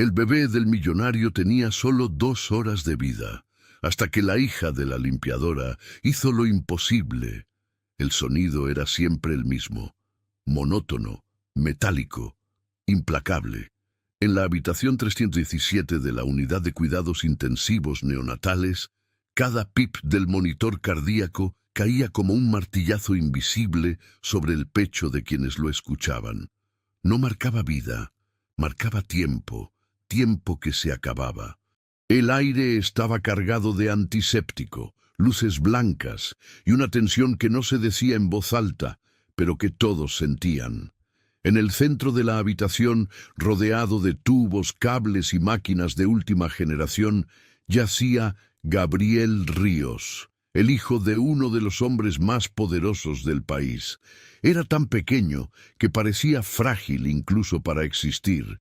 El bebé del millonario tenía solo 2 horas de vida, hasta que la hija de la limpiadora hizo lo imposible. El sonido era siempre el mismo, monótono, metálico, implacable. En la habitación 317 de la unidad de cuidados intensivos neonatales, cada pip del monitor cardíaco caía como un martillazo invisible sobre el pecho de quienes lo escuchaban. No marcaba vida, marcaba tiempo, tiempo que se acababa. El aire estaba cargado de antiséptico, luces blancas y una tensión que no se decía en voz alta, pero que todos sentían. En el centro de la habitación, rodeado de tubos, cables y máquinas de última generación, yacía Gabriel Ríos, el hijo de uno de los hombres más poderosos del país. Era tan pequeño que parecía frágil incluso para existir.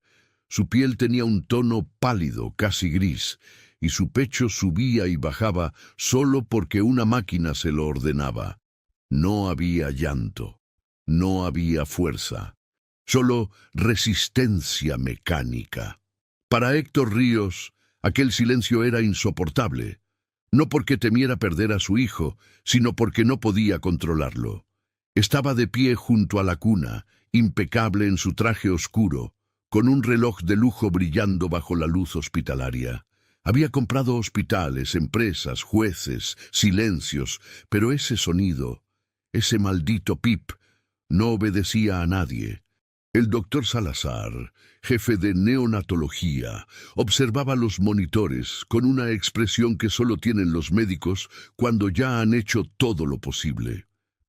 Su piel tenía un tono pálido, casi gris, y su pecho subía y bajaba solo porque una máquina se lo ordenaba. No había llanto, no había fuerza, solo resistencia mecánica. Para Héctor Ríos, aquel silencio era insoportable, no porque temiera perder a su hijo, sino porque no podía controlarlo. Estaba de pie junto a la cuna, impecable en su traje oscuro, con un reloj de lujo brillando bajo la luz hospitalaria. Había comprado hospitales, empresas, jueces, silencios, pero ese sonido, ese maldito pip, no obedecía a nadie. El doctor Salazar, jefe de neonatología, observaba los monitores con una expresión que solo tienen los médicos cuando ya han hecho todo lo posible.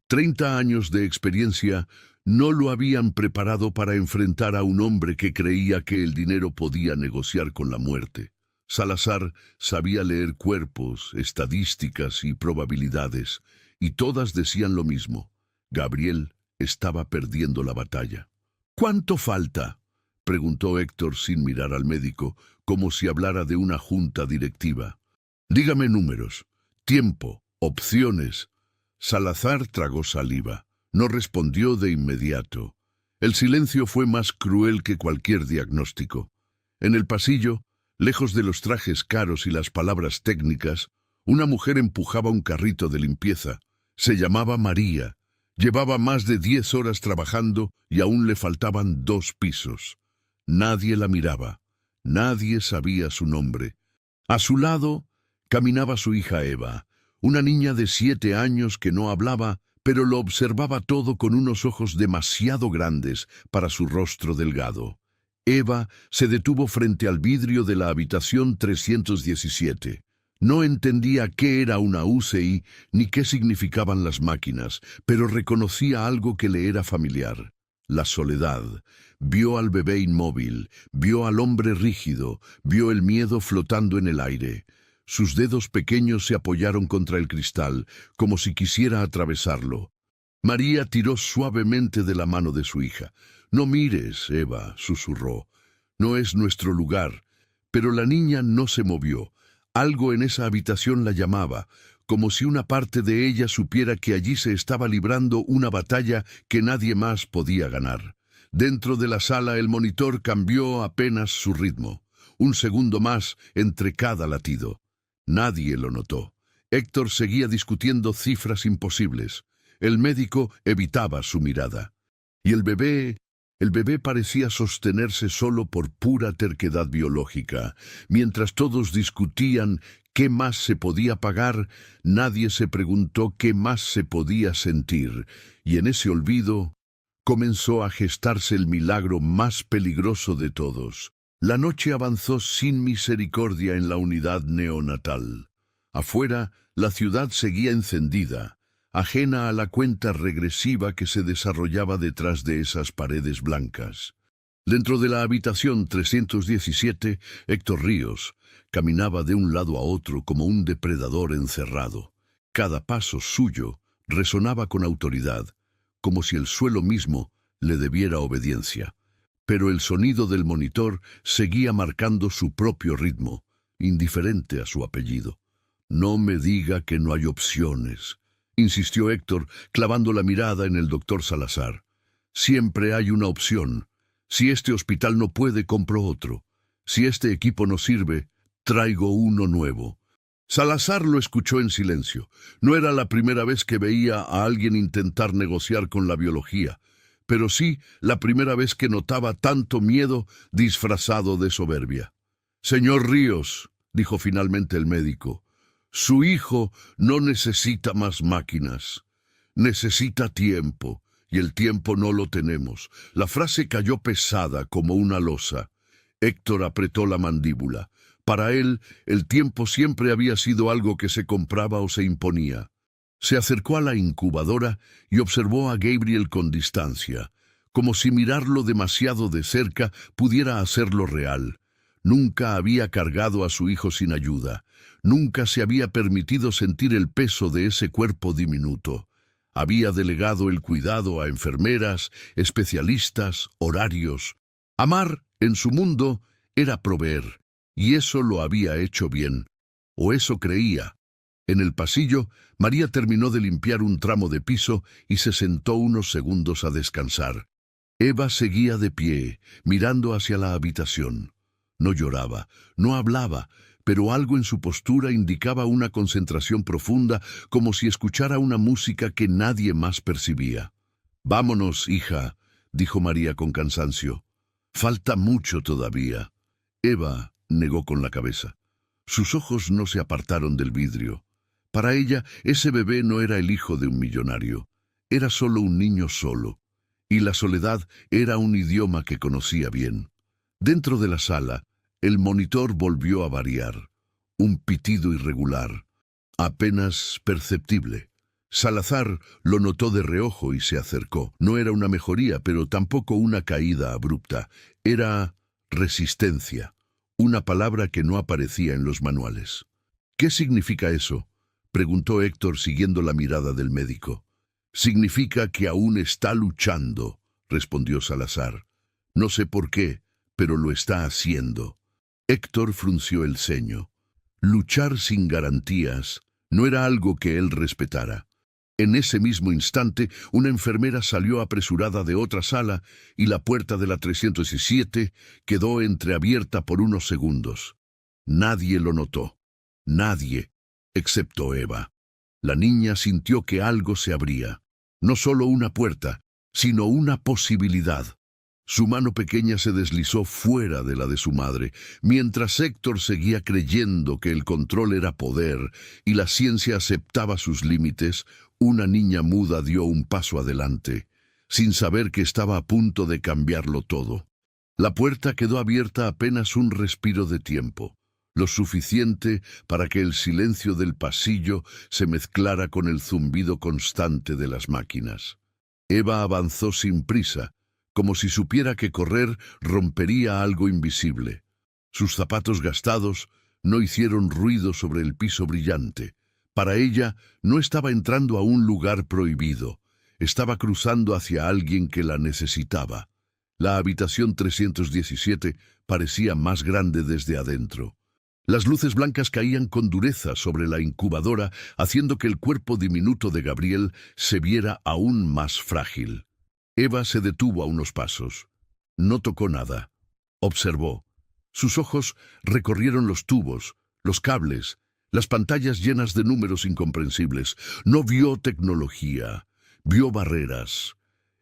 30 años de experiencia no lo habían preparado para enfrentar a un hombre que creía que el dinero podía negociar con la muerte. Salazar sabía leer cuerpos, estadísticas y probabilidades, y todas decían lo mismo. Gabriel estaba perdiendo la batalla. ¿Cuánto falta?, preguntó Héctor sin mirar al médico, como si hablara de una junta directiva. Dígame números, tiempo, opciones. Salazar tragó saliva. No respondió de inmediato. El silencio fue más cruel que cualquier diagnóstico. En el pasillo, lejos de los trajes caros y las palabras técnicas, una mujer empujaba un carrito de limpieza. Se llamaba María. Llevaba más de 10 horas trabajando y aún le faltaban 2 pisos. Nadie la miraba. Nadie sabía su nombre. A su lado caminaba su hija Eva, una niña de 7 años que no hablaba, pero lo observaba todo con unos ojos demasiado grandes para su rostro delgado. Eva se detuvo frente al vidrio de la habitación 317. No entendía qué era una UCI ni qué significaban las máquinas, pero reconocía algo que le era familiar: la soledad. Vio al bebé inmóvil, vio al hombre rígido, vio el miedo flotando en el aire. Sus dedos pequeños se apoyaron contra el cristal, como si quisiera atravesarlo. María tiró suavemente de la mano de su hija. «No mires, Eva», susurró. «No es nuestro lugar». Pero la niña no se movió. Algo en esa habitación la llamaba, como si una parte de ella supiera que allí se estaba librando una batalla que nadie más podía ganar. Dentro de la sala el monitor cambió apenas su ritmo. Un segundo más entre cada latido. Nadie lo notó. Héctor seguía discutiendo cifras imposibles. El médico evitaba su mirada. Y el bebé parecía sostenerse solo por pura terquedad biológica. Mientras todos discutían qué más se podía pagar, nadie se preguntó qué más se podía sentir. Y en ese olvido comenzó a gestarse el milagro más peligroso de todos. La noche avanzó sin misericordia en la unidad neonatal. Afuera, la ciudad seguía encendida, ajena a la cuenta regresiva que se desarrollaba detrás de esas paredes blancas. Dentro de la habitación 317, Héctor Ríos caminaba de un lado a otro como un depredador encerrado. Cada paso suyo resonaba con autoridad, como si el suelo mismo le debiera obediencia. Pero el sonido del monitor seguía marcando su propio ritmo, indiferente a su apellido. «No me diga que no hay opciones», insistió Héctor, clavando la mirada en el doctor Salazar. «Siempre hay una opción. Si este hospital no puede, compro otro. Si este equipo no sirve, traigo uno nuevo. Salazar lo escuchó en silencio. No era la primera vez que veía a alguien intentar negociar con la biología, pero sí la primera vez que notaba tanto miedo disfrazado de soberbia. «Señor Ríos», dijo finalmente el médico, «su hijo no necesita más máquinas. Necesita tiempo, y el tiempo no lo tenemos». La frase cayó pesada como una losa. Héctor apretó la mandíbula. Para él, el tiempo siempre había sido algo que se compraba o se imponía. Se acercó a la incubadora y observó a Gabriel con distancia, como si mirarlo demasiado de cerca pudiera hacerlo real. Nunca había cargado a su hijo sin ayuda. Nunca se había permitido sentir el peso de ese cuerpo diminuto. Había delegado el cuidado a enfermeras, especialistas, horarios. Amar, en su mundo, era proveer, y eso lo había hecho bien, o eso creía. En el pasillo, María terminó de limpiar un tramo de piso y se sentó unos segundos a descansar. Eva seguía de pie, mirando hacia la habitación. No lloraba, no hablaba, pero algo en su postura indicaba una concentración profunda, como si escuchara una música que nadie más percibía. «Vámonos, hija», dijo María con cansancio. «Falta mucho todavía». Eva negó con la cabeza. Sus ojos no se apartaron del vidrio. Para ella, ese bebé no era el hijo de un millonario. Era solo un niño solo. Y la soledad era un idioma que conocía bien. Dentro de la sala, el monitor volvió a variar. Un pitido irregular, apenas perceptible. Salazar lo notó de reojo y se acercó. No era una mejoría, pero tampoco una caída abrupta. Era resistencia, una palabra que no aparecía en los manuales. «¿Qué significa eso?», preguntó Héctor siguiendo la mirada del médico. «Significa que aún está luchando», respondió Salazar. «No sé por qué, pero lo está haciendo». Héctor frunció el ceño. Luchar sin garantías no era algo que él respetara. En ese mismo instante, una enfermera salió apresurada de otra sala y la puerta de la 307 quedó entreabierta por unos segundos. Nadie lo notó. Nadie, excepto Eva. La niña sintió que algo se abría. No solo una puerta, sino una posibilidad. Su mano pequeña se deslizó fuera de la de su madre, mientras Héctor seguía creyendo que el control era poder y la ciencia aceptaba sus límites. Una niña muda dio un paso adelante, sin saber que estaba a punto de cambiarlo todo. La puerta quedó abierta apenas un respiro de tiempo, lo suficiente para que el silencio del pasillo se mezclara con el zumbido constante de las máquinas. Eva avanzó sin prisa, como si supiera que correr rompería algo invisible. Sus zapatos gastados no hicieron ruido sobre el piso brillante. Para ella no estaba entrando a un lugar prohibido, estaba cruzando hacia alguien que la necesitaba. La habitación 317 parecía más grande desde adentro. Las luces blancas caían con dureza sobre la incubadora, haciendo que el cuerpo diminuto de Gabriel se viera aún más frágil. Eva se detuvo a unos pasos. No tocó nada. Observó. Sus ojos recorrieron los tubos, los cables, las pantallas llenas de números incomprensibles. No vio tecnología, vio barreras.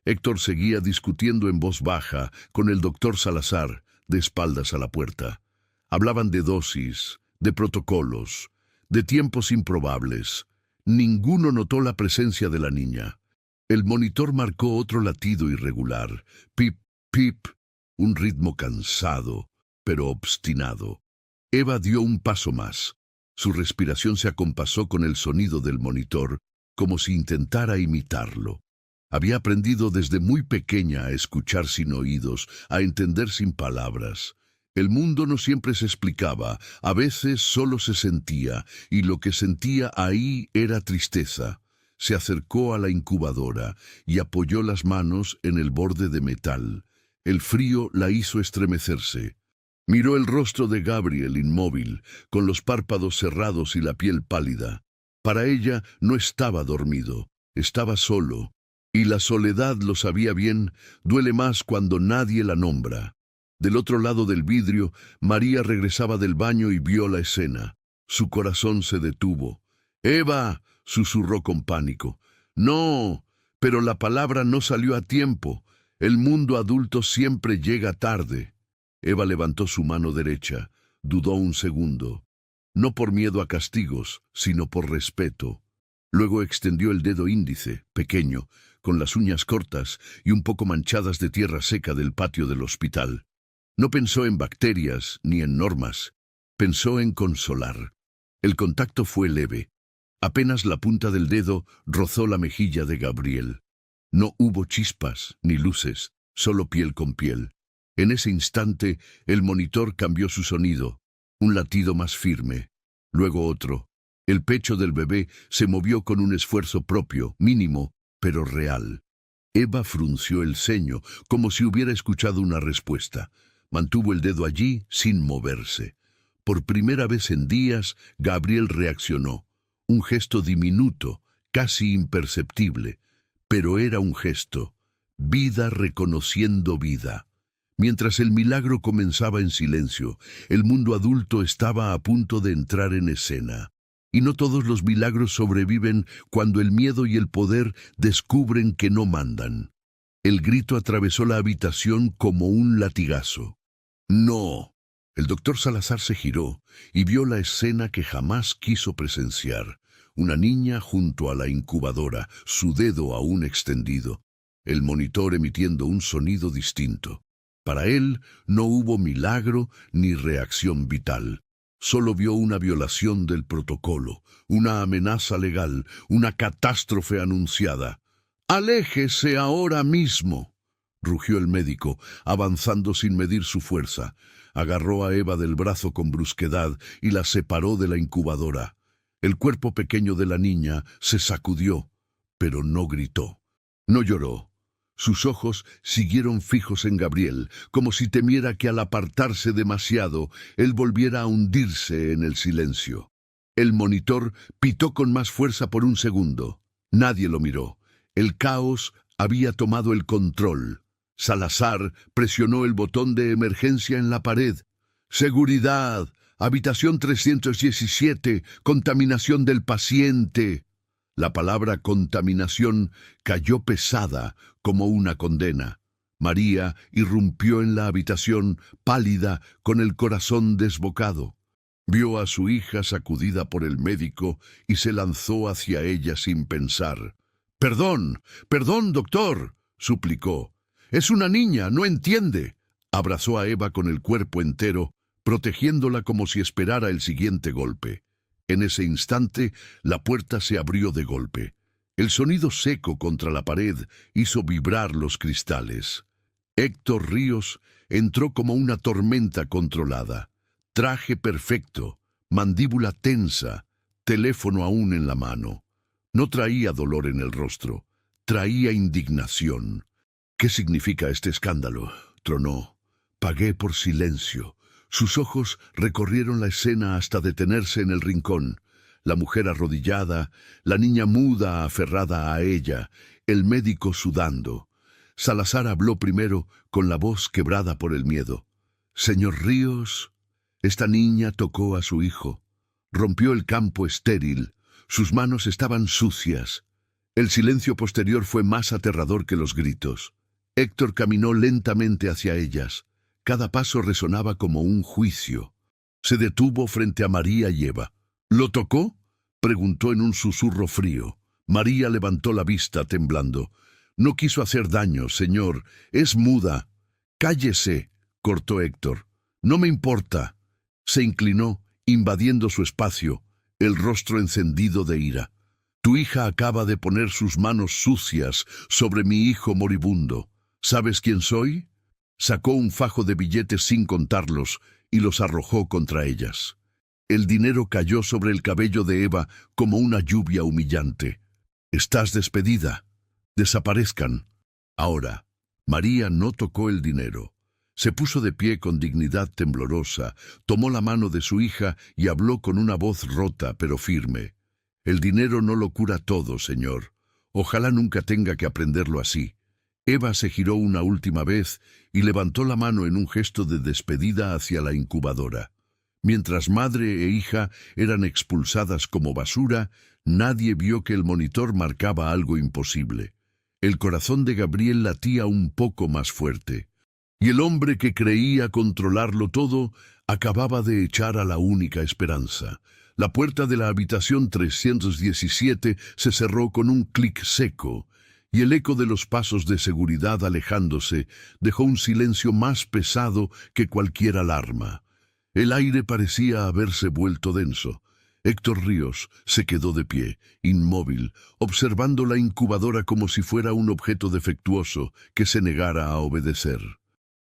Héctor seguía discutiendo en voz baja con el doctor Salazar, de espaldas a la puerta. Hablaban de dosis, de protocolos, de tiempos improbables. Ninguno notó la presencia de la niña. El monitor marcó otro latido irregular. Pip, pip, un ritmo cansado, pero obstinado. Eva dio un paso más. Su respiración se acompasó con el sonido del monitor, como si intentara imitarlo. Había aprendido desde muy pequeña a escuchar sin oídos, a entender sin palabras. El mundo no siempre se explicaba, a veces solo se sentía, y lo que sentía ahí era tristeza. Se acercó a la incubadora y apoyó las manos en el borde de metal. El frío la hizo estremecerse. Miró el rostro de Gabriel inmóvil, con los párpados cerrados y la piel pálida. Para ella no estaba dormido, estaba solo. Y la soledad, lo sabía bien, duele más cuando nadie la nombra. Del otro lado del vidrio, María regresaba del baño y vio la escena. Su corazón se detuvo. «¡Eva!», susurró con pánico. «No», pero la palabra no salió a tiempo. El mundo adulto siempre llega tarde. Eva levantó su mano derecha. Dudó un segundo. No por miedo a castigos, sino por respeto. Luego extendió el dedo índice, pequeño, con las uñas cortas y un poco manchadas de tierra seca del patio del hospital. No pensó en bacterias ni en normas. Pensó en consolar. El contacto fue leve. Apenas la punta del dedo rozó la mejilla de Gabriel. No hubo chispas ni luces, solo piel con piel. En ese instante, el monitor cambió su sonido. Un latido más firme. Luego otro. El pecho del bebé se movió con un esfuerzo propio, mínimo, pero real. Eva frunció el ceño, como si hubiera escuchado una respuesta. Mantuvo el dedo allí sin moverse. Por primera vez en días, Gabriel reaccionó. Un gesto diminuto, casi imperceptible, pero era un gesto. Vida reconociendo vida. Mientras el milagro comenzaba en silencio, el mundo adulto estaba a punto de entrar en escena. Y no todos los milagros sobreviven cuando el miedo y el poder descubren que no mandan. El grito atravesó la habitación como un latigazo. ¡No! El doctor Salazar se giró y vio la escena que jamás quiso presenciar. Una niña junto a la incubadora, su dedo aún extendido. El monitor emitiendo un sonido distinto. Para él no hubo milagro ni reacción vital. Solo vio una violación del protocolo, una amenaza legal, una catástrofe anunciada. «¡Aléjese ahora mismo!», rugió el médico, avanzando sin medir su fuerza. Agarró a Eva del brazo con brusquedad y la separó de la incubadora. El cuerpo pequeño de la niña se sacudió, pero no gritó. No lloró. Sus ojos siguieron fijos en Gabriel, como si temiera que al apartarse demasiado, él volviera a hundirse en el silencio. El monitor pitó con más fuerza por un segundo. Nadie lo miró. El caos había tomado el control. Salazar presionó el botón de emergencia en la pared. «¡Seguridad! Habitación 317, contaminación del paciente». La palabra contaminación cayó pesada como una condena. María irrumpió en la habitación, pálida, con el corazón desbocado. Vio a su hija sacudida por el médico y se lanzó hacia ella sin pensar. «¡Perdón! ¡Perdón, doctor!», suplicó. «Es una niña, no entiende». Abrazó a Eva con el cuerpo entero, protegiéndola como si esperara el siguiente golpe. En ese instante, la puerta se abrió de golpe. El sonido seco contra la pared hizo vibrar los cristales. Héctor Ríos entró como una tormenta controlada. Traje perfecto, mandíbula tensa, teléfono aún en la mano. No traía dolor en el rostro, traía indignación. «¿Qué significa este escándalo?», tronó. «Pagué por silencio». Sus ojos recorrieron la escena hasta detenerse en el rincón. La mujer arrodillada, la niña muda aferrada a ella, el médico sudando. Salazar habló primero con la voz quebrada por el miedo. «Señor Ríos, esta niña tocó a su hijo. Rompió el campo estéril. Sus manos estaban sucias». El silencio posterior fue más aterrador que los gritos. Héctor caminó lentamente hacia ellas. Cada paso resonaba como un juicio. Se detuvo frente a María y Eva. «¿Lo tocó?», preguntó en un susurro frío. María levantó la vista temblando. «No quiso hacer daño, señor. Es muda». «Cállese», cortó Héctor. «No me importa». Se inclinó, invadiendo su espacio, el rostro encendido de ira. «Tu hija acaba de poner sus manos sucias sobre mi hijo moribundo. ¿Sabes quién soy?». Sacó un fajo de billetes sin contarlos y los arrojó contra ellas. El dinero cayó sobre el cabello de Eva como una lluvia humillante. «Estás despedida. Desaparezcan». Ahora, María no tocó el dinero. Se puso de pie con dignidad temblorosa, tomó la mano de su hija y habló con una voz rota pero firme. «El dinero no lo cura todo, señor. Ojalá nunca tenga que aprenderlo así. Eva se giró una última vez y levantó la mano en un gesto de despedida hacia la incubadora. Mientras madre e hija eran expulsadas como basura, nadie vio que el monitor marcaba algo imposible. El corazón de Gabriel latía un poco más fuerte. Y el hombre que creía controlarlo todo acababa de echar a la única esperanza. La puerta de la habitación 317 se cerró con un clic seco, y el eco de los pasos de seguridad alejándose dejó un silencio más pesado que cualquier alarma. El aire parecía haberse vuelto denso. Héctor Ríos se quedó de pie, inmóvil, observando la incubadora como si fuera un objeto defectuoso que se negara a obedecer.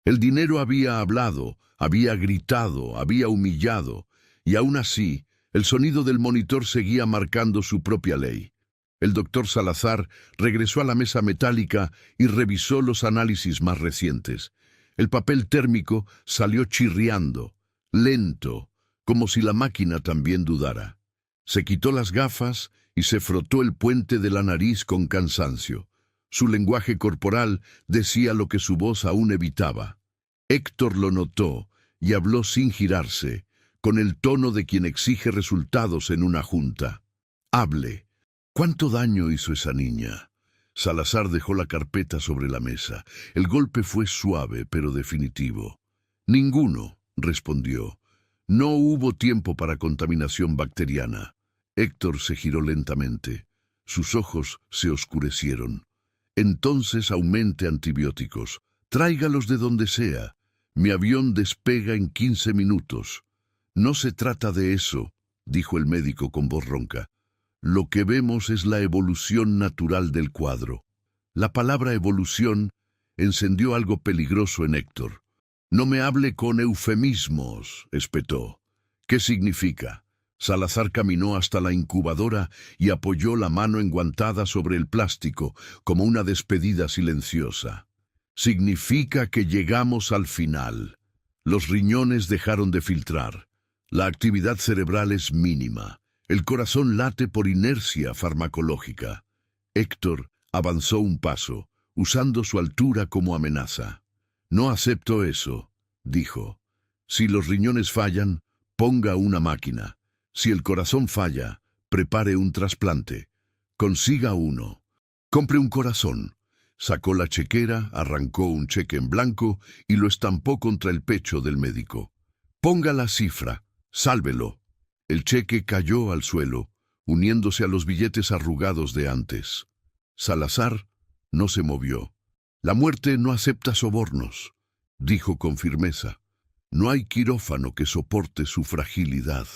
El dinero había hablado, había gritado, había humillado, y aún así, el sonido del monitor seguía marcando su propia ley. El doctor Salazar regresó a la mesa metálica y revisó los análisis más recientes. El papel térmico salió chirriando, lento, como si la máquina también dudara. Se quitó las gafas y se frotó el puente de la nariz con cansancio. Su lenguaje corporal decía lo que su voz aún evitaba. Héctor lo notó y habló sin girarse, con el tono de quien exige resultados en una junta. «Hable. ¿Cuánto daño hizo esa niña?» Salazar dejó la carpeta sobre la mesa. El golpe fue suave, pero definitivo. «Ninguno», respondió. «No hubo tiempo para contaminación bacteriana». Héctor se giró lentamente. Sus ojos se oscurecieron. «Entonces aumente antibióticos. Tráigalos de donde sea. Mi avión despega en 15 minutos. No se trata de eso», dijo el médico con voz ronca. «Lo que vemos es la evolución natural del cuadro». La palabra evolución encendió algo peligroso en Héctor. «No me hable con eufemismos», espetó. «¿Qué significa?» Salazar caminó hasta la incubadora y apoyó la mano enguantada sobre el plástico, como una despedida silenciosa. «Significa que llegamos al final. Los riñones dejaron de filtrar. La actividad cerebral es mínima. El corazón late por inercia farmacológica». Héctor avanzó un paso, usando su altura como amenaza. «No acepto eso», dijo. «Si los riñones fallan, ponga una máquina. Si el corazón falla, prepare un trasplante. Consiga uno. Compre un corazón». Sacó la chequera, arrancó un cheque en blanco y lo estampó contra el pecho del médico. «Ponga la cifra. Sálvelo». El cheque cayó al suelo, uniéndose a los billetes arrugados de antes. Salazar no se movió. «La muerte no acepta sobornos», dijo con firmeza. «No hay quirófano que soporte su fragilidad.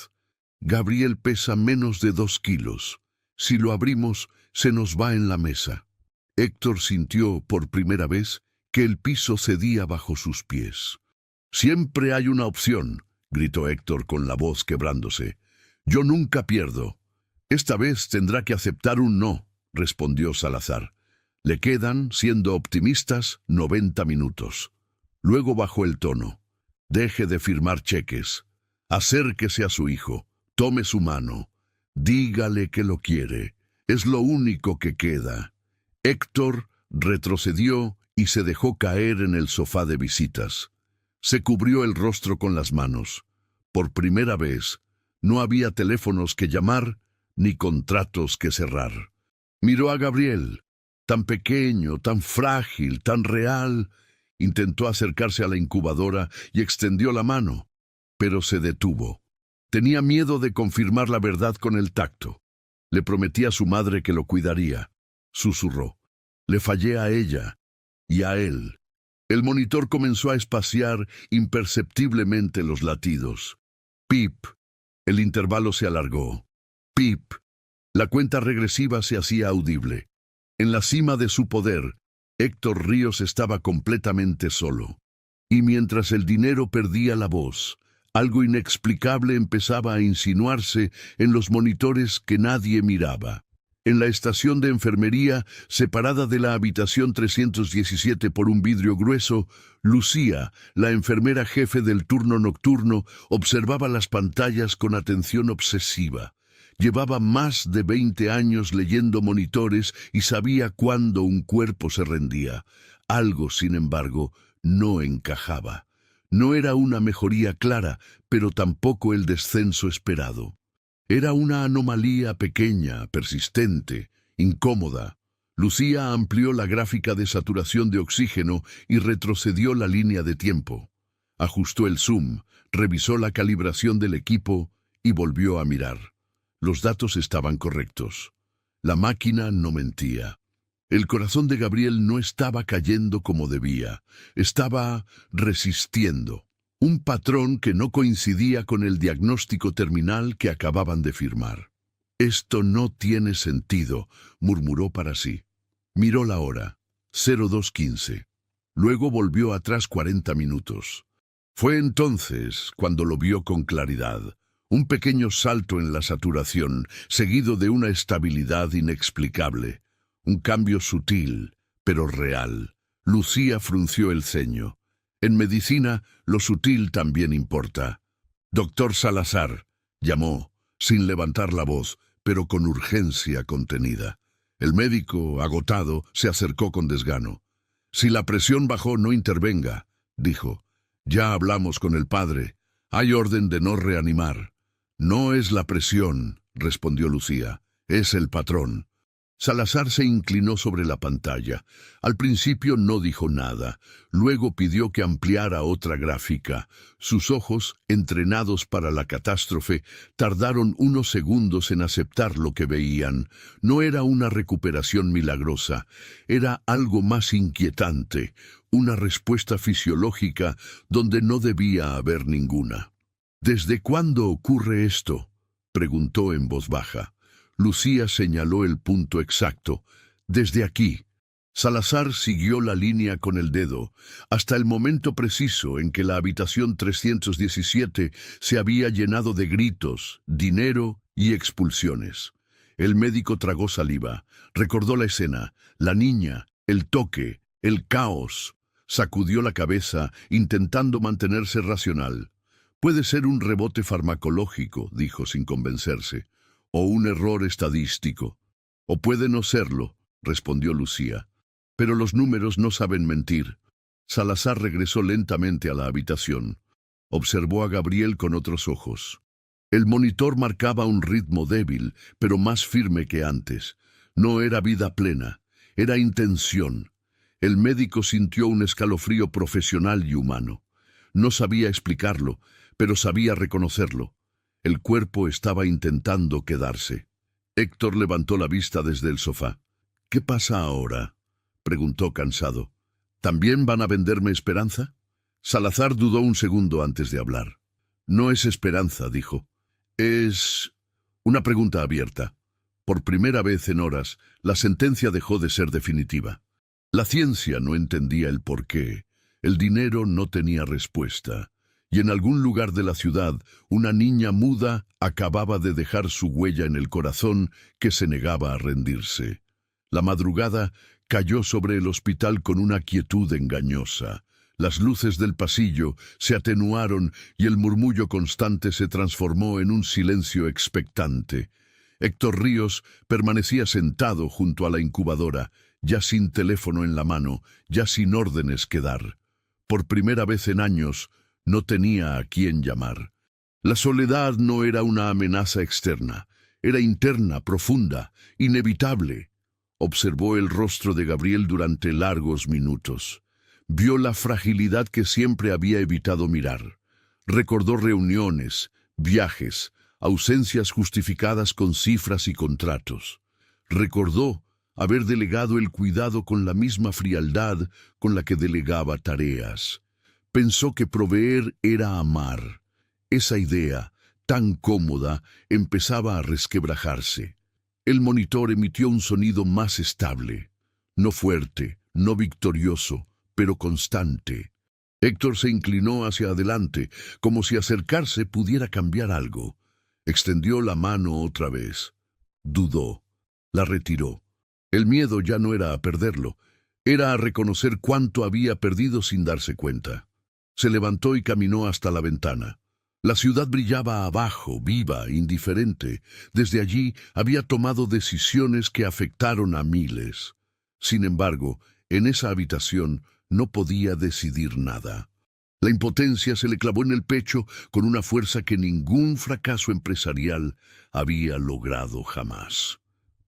Gabriel pesa menos de 2 kilos. Si lo abrimos, se nos va en la mesa». Héctor sintió por primera vez que el piso cedía bajo sus pies. «Siempre hay una opción», gritó Héctor con la voz quebrándose. «Yo nunca pierdo». «Esta vez tendrá que aceptar un no», respondió Salazar. «Le quedan, siendo optimistas, 90 minutos». Luego bajó el tono. «Deje de firmar cheques. Acérquese a su hijo. Tome su mano. Dígale que lo quiere. Es lo único que queda». Héctor retrocedió y se dejó caer en el sofá de visitas. Se cubrió el rostro con las manos. Por primera vez, no había teléfonos que llamar ni contratos que cerrar. Miró a Gabriel, tan pequeño, tan frágil, tan real. Intentó acercarse a la incubadora y extendió la mano, pero se detuvo. Tenía miedo de confirmar la verdad con el tacto. Le prometí a su madre que lo cuidaría. Susurró. «Le fallé a ella y a él». El monitor comenzó a espaciar imperceptiblemente los latidos. «Pip». El intervalo se alargó. «Pip». La cuenta regresiva se hacía audible. En la cima de su poder, Héctor Ríos estaba completamente solo. Y mientras el dinero perdía la voz, algo inexplicable empezaba a insinuarse en los monitores que nadie miraba. En la estación de enfermería, separada de la habitación 317 por un vidrio grueso, Lucía, la enfermera jefe del turno nocturno, observaba las pantallas con atención obsesiva. Llevaba más de 20 años leyendo monitores y sabía cuándo un cuerpo se rendía. Algo, sin embargo, no encajaba. No era una mejoría clara, pero tampoco el descenso esperado. Era una anomalía pequeña, persistente, incómoda. Lucía amplió la gráfica de saturación de oxígeno y retrocedió la línea de tiempo. Ajustó el zoom, revisó la calibración del equipo y volvió a mirar. Los datos estaban correctos. La máquina no mentía. El corazón de Gabriel no estaba cayendo como debía. Estaba resistiendo. Un patrón que no coincidía con el diagnóstico terminal que acababan de firmar. «Esto no tiene sentido», murmuró para sí. Miró la hora, 02:15. Luego volvió atrás 40 minutos. Fue entonces cuando lo vio con claridad. Un pequeño salto en la saturación, seguido de una estabilidad inexplicable. Un cambio sutil, pero real. Lucía frunció el ceño. En medicina, lo sutil también importa. «Doctor Salazar», llamó, sin levantar la voz, pero con urgencia contenida. El médico, agotado, se acercó con desgano. «Si la presión bajó, no intervenga», dijo. «Ya hablamos con el padre. Hay orden de no reanimar». «No es la presión», respondió Lucía. «Es el patrón». Salazar se inclinó sobre la pantalla. Al principio no dijo nada. Luego pidió que ampliara otra gráfica. Sus ojos, entrenados para la catástrofe, tardaron unos segundos en aceptar lo que veían. No era una recuperación milagrosa. Era algo más inquietante. Una respuesta fisiológica donde no debía haber ninguna. «¿Desde cuándo ocurre esto?», preguntó en voz baja. Lucía señaló el punto exacto. «Desde aquí». Salazar siguió la línea con el dedo, hasta el momento preciso en que la habitación 317 se había llenado de gritos, dinero y expulsiones. El médico tragó saliva, recordó la escena, la niña, el toque, el caos. Sacudió la cabeza, intentando mantenerse racional. «Puede ser un rebote farmacológico», dijo sin convencerse. «O un error estadístico. O puede no serlo», respondió Lucía. «Pero los números no saben mentir». Salazar regresó lentamente a la habitación. Observó a Gabriel con otros ojos. El monitor marcaba un ritmo débil, pero más firme que antes. No era vida plena, era intención. El médico sintió un escalofrío profesional y humano. No sabía explicarlo, pero sabía reconocerlo. El cuerpo estaba intentando quedarse. Héctor levantó la vista desde el sofá. «¿Qué pasa ahora?», preguntó cansado. «¿También van a venderme esperanza?». Salazar dudó un segundo antes de hablar. «No es esperanza», dijo. «Es una pregunta abierta». Por primera vez en horas, la sentencia dejó de ser definitiva. La ciencia no entendía el porqué. El dinero no tenía respuesta. Y en algún lugar de la ciudad, una niña muda acababa de dejar su huella en el corazón que se negaba a rendirse. La madrugada cayó sobre el hospital con una quietud engañosa. Las luces del pasillo se atenuaron y el murmullo constante se transformó en un silencio expectante. Héctor Ríos permanecía sentado junto a la incubadora, ya sin teléfono en la mano, ya sin órdenes que dar. Por primera vez en años, no tenía a quién llamar. La soledad no era una amenaza externa, era interna, profunda, inevitable. Observó el rostro de Gabriel durante largos minutos. Vio la fragilidad que siempre había evitado mirar. Recordó reuniones, viajes, ausencias justificadas con cifras y contratos. Recordó haber delegado el cuidado con la misma frialdad con la que delegaba tareas. Pensó que proveer era amar. Esa idea, tan cómoda, empezaba a resquebrajarse. El monitor emitió un sonido más estable. No fuerte, no victorioso, pero constante. Héctor se inclinó hacia adelante, como si acercarse pudiera cambiar algo. Extendió la mano otra vez. Dudó. La retiró. El miedo ya no era a perderlo, era a reconocer cuánto había perdido sin darse cuenta. Se levantó y caminó hasta la ventana. La ciudad brillaba abajo, viva, indiferente. Desde allí había tomado decisiones que afectaron a miles. Sin embargo, en esa habitación no podía decidir nada. La impotencia se le clavó en el pecho con una fuerza que ningún fracaso empresarial había logrado jamás.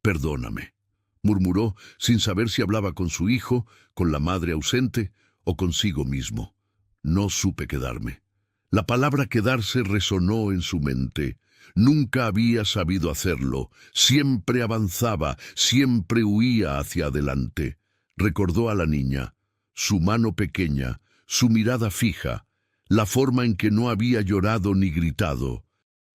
«Perdóname», murmuró sin saber si hablaba con su hijo, con la madre ausente o consigo mismo. No supe quedarme. La palabra quedarse resonó en su mente. Nunca había sabido hacerlo. Siempre avanzaba, siempre huía hacia adelante. Recordó a la niña, su mano pequeña, su mirada fija, la forma en que no había llorado ni gritado.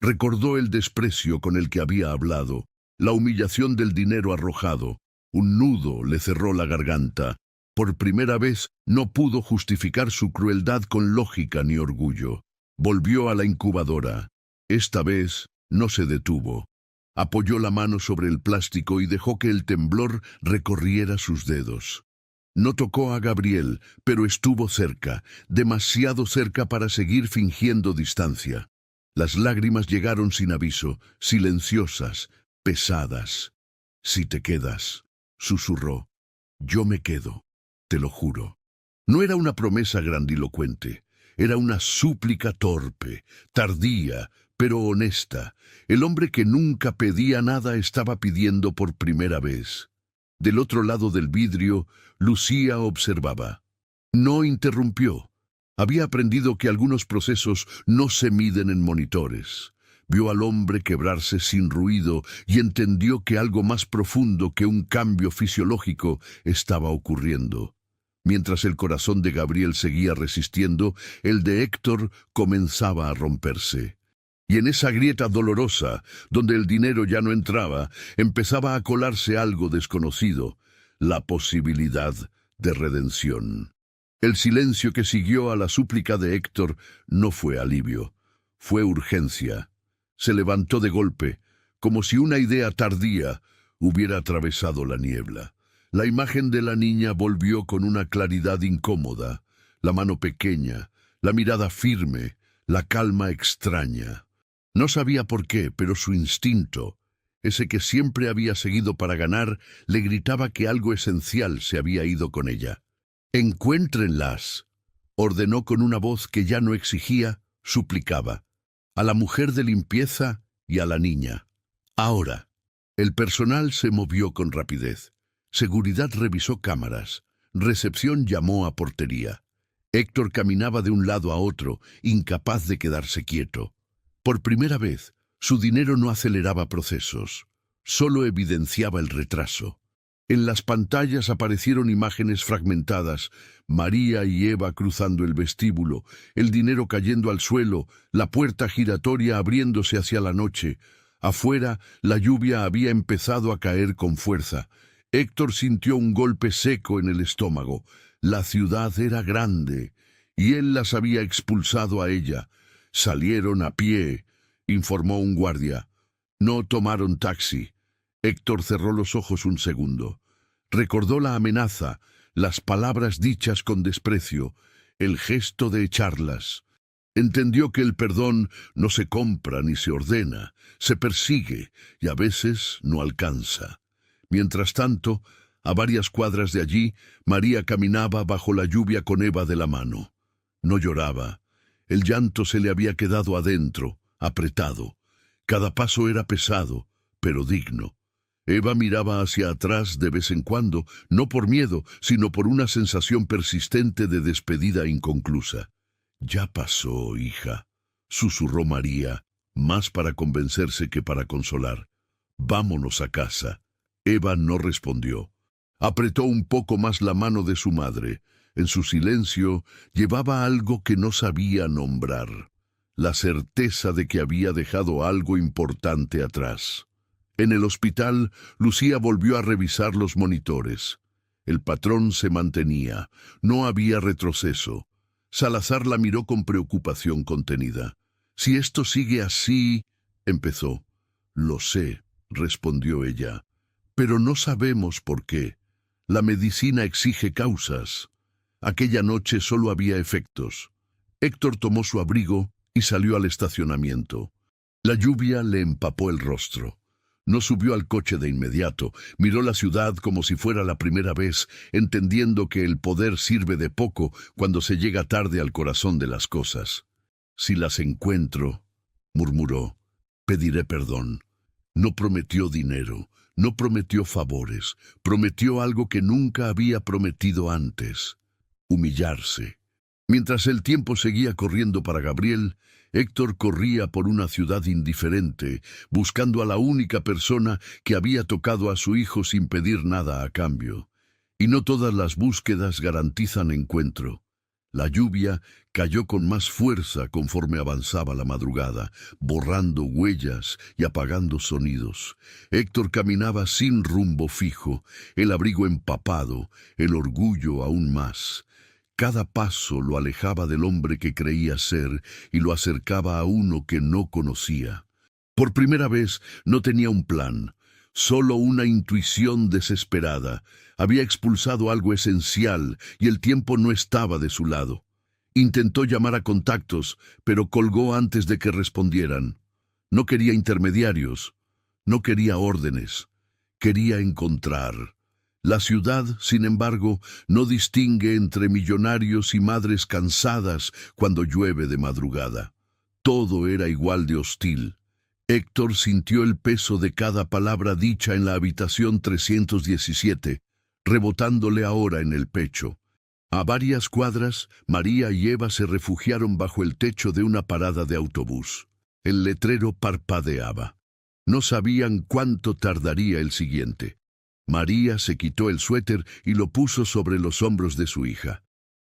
Recordó el desprecio con el que había hablado, la humillación del dinero arrojado. Un nudo le cerró la garganta. Por primera vez no pudo justificar su crueldad con lógica ni orgullo. Volvió a la incubadora. Esta vez no se detuvo. Apoyó la mano sobre el plástico y dejó que el temblor recorriera sus dedos. No tocó a Gabriel, pero estuvo cerca, demasiado cerca para seguir fingiendo distancia. Las lágrimas llegaron sin aviso, silenciosas, pesadas. «Si te quedas», susurró. «Yo me quedo, te lo juro». No era una promesa grandilocuente. Era una súplica torpe, tardía, pero honesta. El hombre que nunca pedía nada estaba pidiendo por primera vez. Del otro lado del vidrio, Lucía observaba. No interrumpió. Había aprendido que algunos procesos no se miden en monitores. Vio al hombre quebrarse sin ruido y entendió que algo más profundo que un cambio fisiológico estaba ocurriendo. Mientras el corazón de Gabriel seguía resistiendo, el de Héctor comenzaba a romperse. Y en esa grieta dolorosa, donde el dinero ya no entraba, empezaba a colarse algo desconocido, la posibilidad de redención. El silencio que siguió a la súplica de Héctor no fue alivio, fue urgencia. Se levantó de golpe, como si una idea tardía hubiera atravesado la niebla. La imagen de la niña volvió con una claridad incómoda, la mano pequeña, la mirada firme, la calma extraña. No sabía por qué, pero su instinto, ese que siempre había seguido para ganar, le gritaba que algo esencial se había ido con ella. «Encuéntrenlas», ordenó con una voz que ya no exigía, suplicaba. «A la mujer de limpieza y a la niña. Ahora». El personal se movió con rapidez. Seguridad revisó cámaras. Recepción llamó a portería. Héctor caminaba de un lado a otro, incapaz de quedarse quieto. Por primera vez, su dinero no aceleraba procesos, solo evidenciaba el retraso. En las pantallas aparecieron imágenes fragmentadas, María y Eva cruzando el vestíbulo, el dinero cayendo al suelo, la puerta giratoria abriéndose hacia la noche. Afuera, la lluvia había empezado a caer con fuerza. Héctor sintió un golpe seco en el estómago. La ciudad era grande, y él las había expulsado a ella. Salieron a pie, informó un guardia. No tomaron taxi. Héctor cerró los ojos un segundo. Recordó la amenaza, las palabras dichas con desprecio, el gesto de echarlas. Entendió que el perdón no se compra ni se ordena, se persigue y a veces no alcanza. Mientras tanto, a varias cuadras de allí, María caminaba bajo la lluvia con Eva de la mano. No lloraba. El llanto se le había quedado adentro, apretado. Cada paso era pesado, pero digno. Eva miraba hacia atrás de vez en cuando, no por miedo, sino por una sensación persistente de despedida inconclusa. «Ya pasó, hija», susurró María, más para convencerse que para consolar. «Vámonos a casa». Eva no respondió. Apretó un poco más la mano de su madre. En su silencio llevaba algo que no sabía nombrar, la certeza de que había dejado algo importante atrás. En el hospital, Lucía volvió a revisar los monitores. El patrón se mantenía, no había retroceso. Salazar la miró con preocupación contenida. «Si esto sigue así», empezó. «Lo sé», respondió ella, «pero no sabemos por qué. La medicina exige causas. Aquella noche solo había efectos». Héctor tomó su abrigo y salió al estacionamiento. La lluvia le empapó el rostro. No subió al coche de inmediato, miró la ciudad como si fuera la primera vez, entendiendo que el poder sirve de poco cuando se llega tarde al corazón de las cosas. Si las encuentro, murmuró, pediré perdón. No prometió dinero, no prometió favores, prometió algo que nunca había prometido antes: humillarse. Mientras el tiempo seguía corriendo para Gabriel, Héctor corría por una ciudad indiferente, buscando a la única persona que había tocado a su hijo sin pedir nada a cambio. Y no todas las búsquedas garantizan encuentro. La lluvia cayó con más fuerza conforme avanzaba la madrugada, borrando huellas y apagando sonidos. Héctor caminaba sin rumbo fijo, el abrigo empapado, el orgullo aún más. Cada paso lo alejaba del hombre que creía ser y lo acercaba a uno que no conocía. Por primera vez no tenía un plan, solo una intuición desesperada. Había expulsado algo esencial y el tiempo no estaba de su lado. Intentó llamar a contactos, pero colgó antes de que respondieran. No quería intermediarios, no quería órdenes, quería encontrar. La ciudad, sin embargo, no distingue entre millonarios y madres cansadas cuando llueve de madrugada. Todo era igual de hostil. Héctor sintió el peso de cada palabra dicha en la habitación 317, rebotándole ahora en el pecho. A varias cuadras, María y Eva se refugiaron bajo el techo de una parada de autobús. El letrero parpadeaba. No sabían cuánto tardaría el siguiente. María se quitó el suéter y lo puso sobre los hombros de su hija.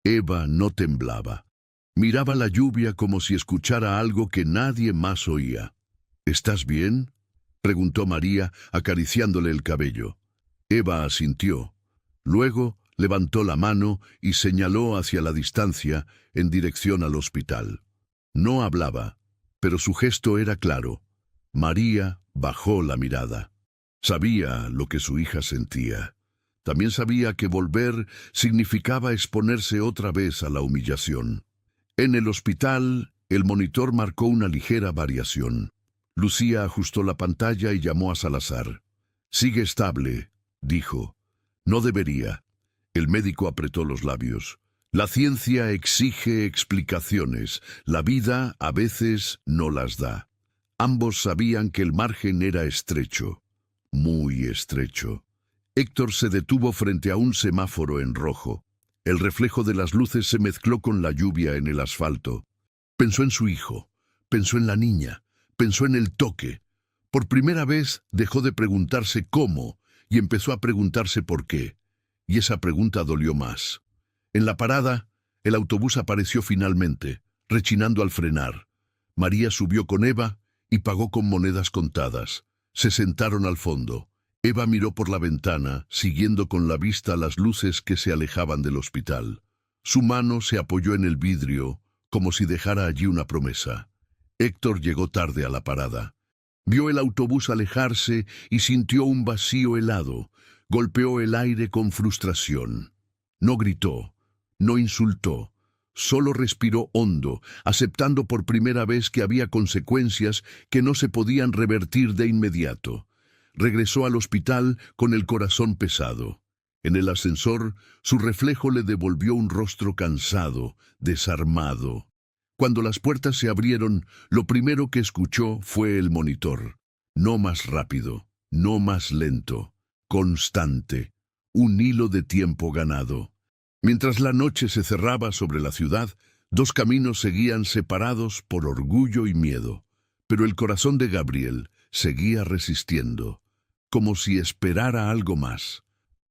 Eva no temblaba. Miraba la lluvia como si escuchara algo que nadie más oía. ¿Estás bien?, preguntó María, acariciándole el cabello. Eva asintió. Luego levantó la mano y señaló hacia la distancia, en dirección al hospital. No hablaba, pero su gesto era claro. María bajó la mirada. Sabía lo que su hija sentía. También sabía que volver significaba exponerse otra vez a la humillación. En el hospital, el monitor marcó una ligera variación. Lucía ajustó la pantalla y llamó a Salazar. «Sigue estable», dijo. «No debería». El médico apretó los labios. «La ciencia exige explicaciones. La vida a veces no las da». Ambos sabían que el margen era estrecho. Muy estrecho. Héctor se detuvo frente a un semáforo en rojo. El reflejo de las luces se mezcló con la lluvia en el asfalto. Pensó en su hijo, pensó en la niña, pensó en el toque. Por primera vez dejó de preguntarse cómo y empezó a preguntarse por qué. Y esa pregunta dolió más. En la parada, el autobús apareció finalmente, rechinando al frenar. María subió con Eva y pagó con monedas contadas. Se sentaron al fondo. Eva miró por la ventana, siguiendo con la vista las luces que se alejaban del hospital. Su mano se apoyó en el vidrio, como si dejara allí una promesa. Héctor llegó tarde a la parada. Vio el autobús alejarse y sintió un vacío helado. Golpeó el aire con frustración. No gritó, no insultó. Solo respiró hondo, aceptando por primera vez que había consecuencias que no se podían revertir de inmediato. Regresó al hospital con el corazón pesado. En el ascensor, su reflejo le devolvió un rostro cansado, desarmado. Cuando las puertas se abrieron, lo primero que escuchó fue el monitor. No más rápido, no más lento, constante, un hilo de tiempo ganado. Mientras la noche se cerraba sobre la ciudad, dos caminos seguían separados por orgullo y miedo. Pero el corazón de Gabriel seguía resistiendo, como si esperara algo más,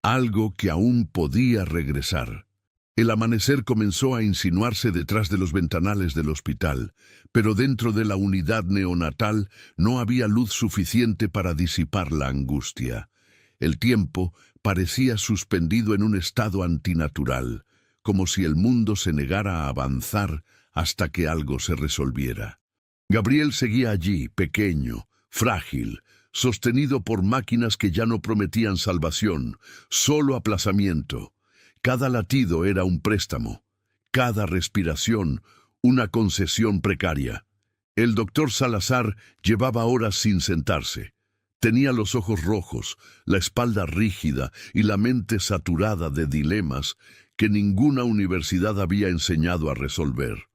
algo que aún podía regresar. El amanecer comenzó a insinuarse detrás de los ventanales del hospital, pero dentro de la unidad neonatal no había luz suficiente para disipar la angustia. El tiempo parecía suspendido en un estado antinatural, como si el mundo se negara a avanzar hasta que algo se resolviera. Gabriel seguía allí, pequeño, frágil, sostenido por máquinas que ya no prometían salvación, solo aplazamiento. Cada latido era un préstamo, cada respiración una concesión precaria. El doctor Salazar llevaba horas sin sentarse. Tenía los ojos rojos, la espalda rígida y la mente saturada de dilemas que ninguna universidad había enseñado a resolver.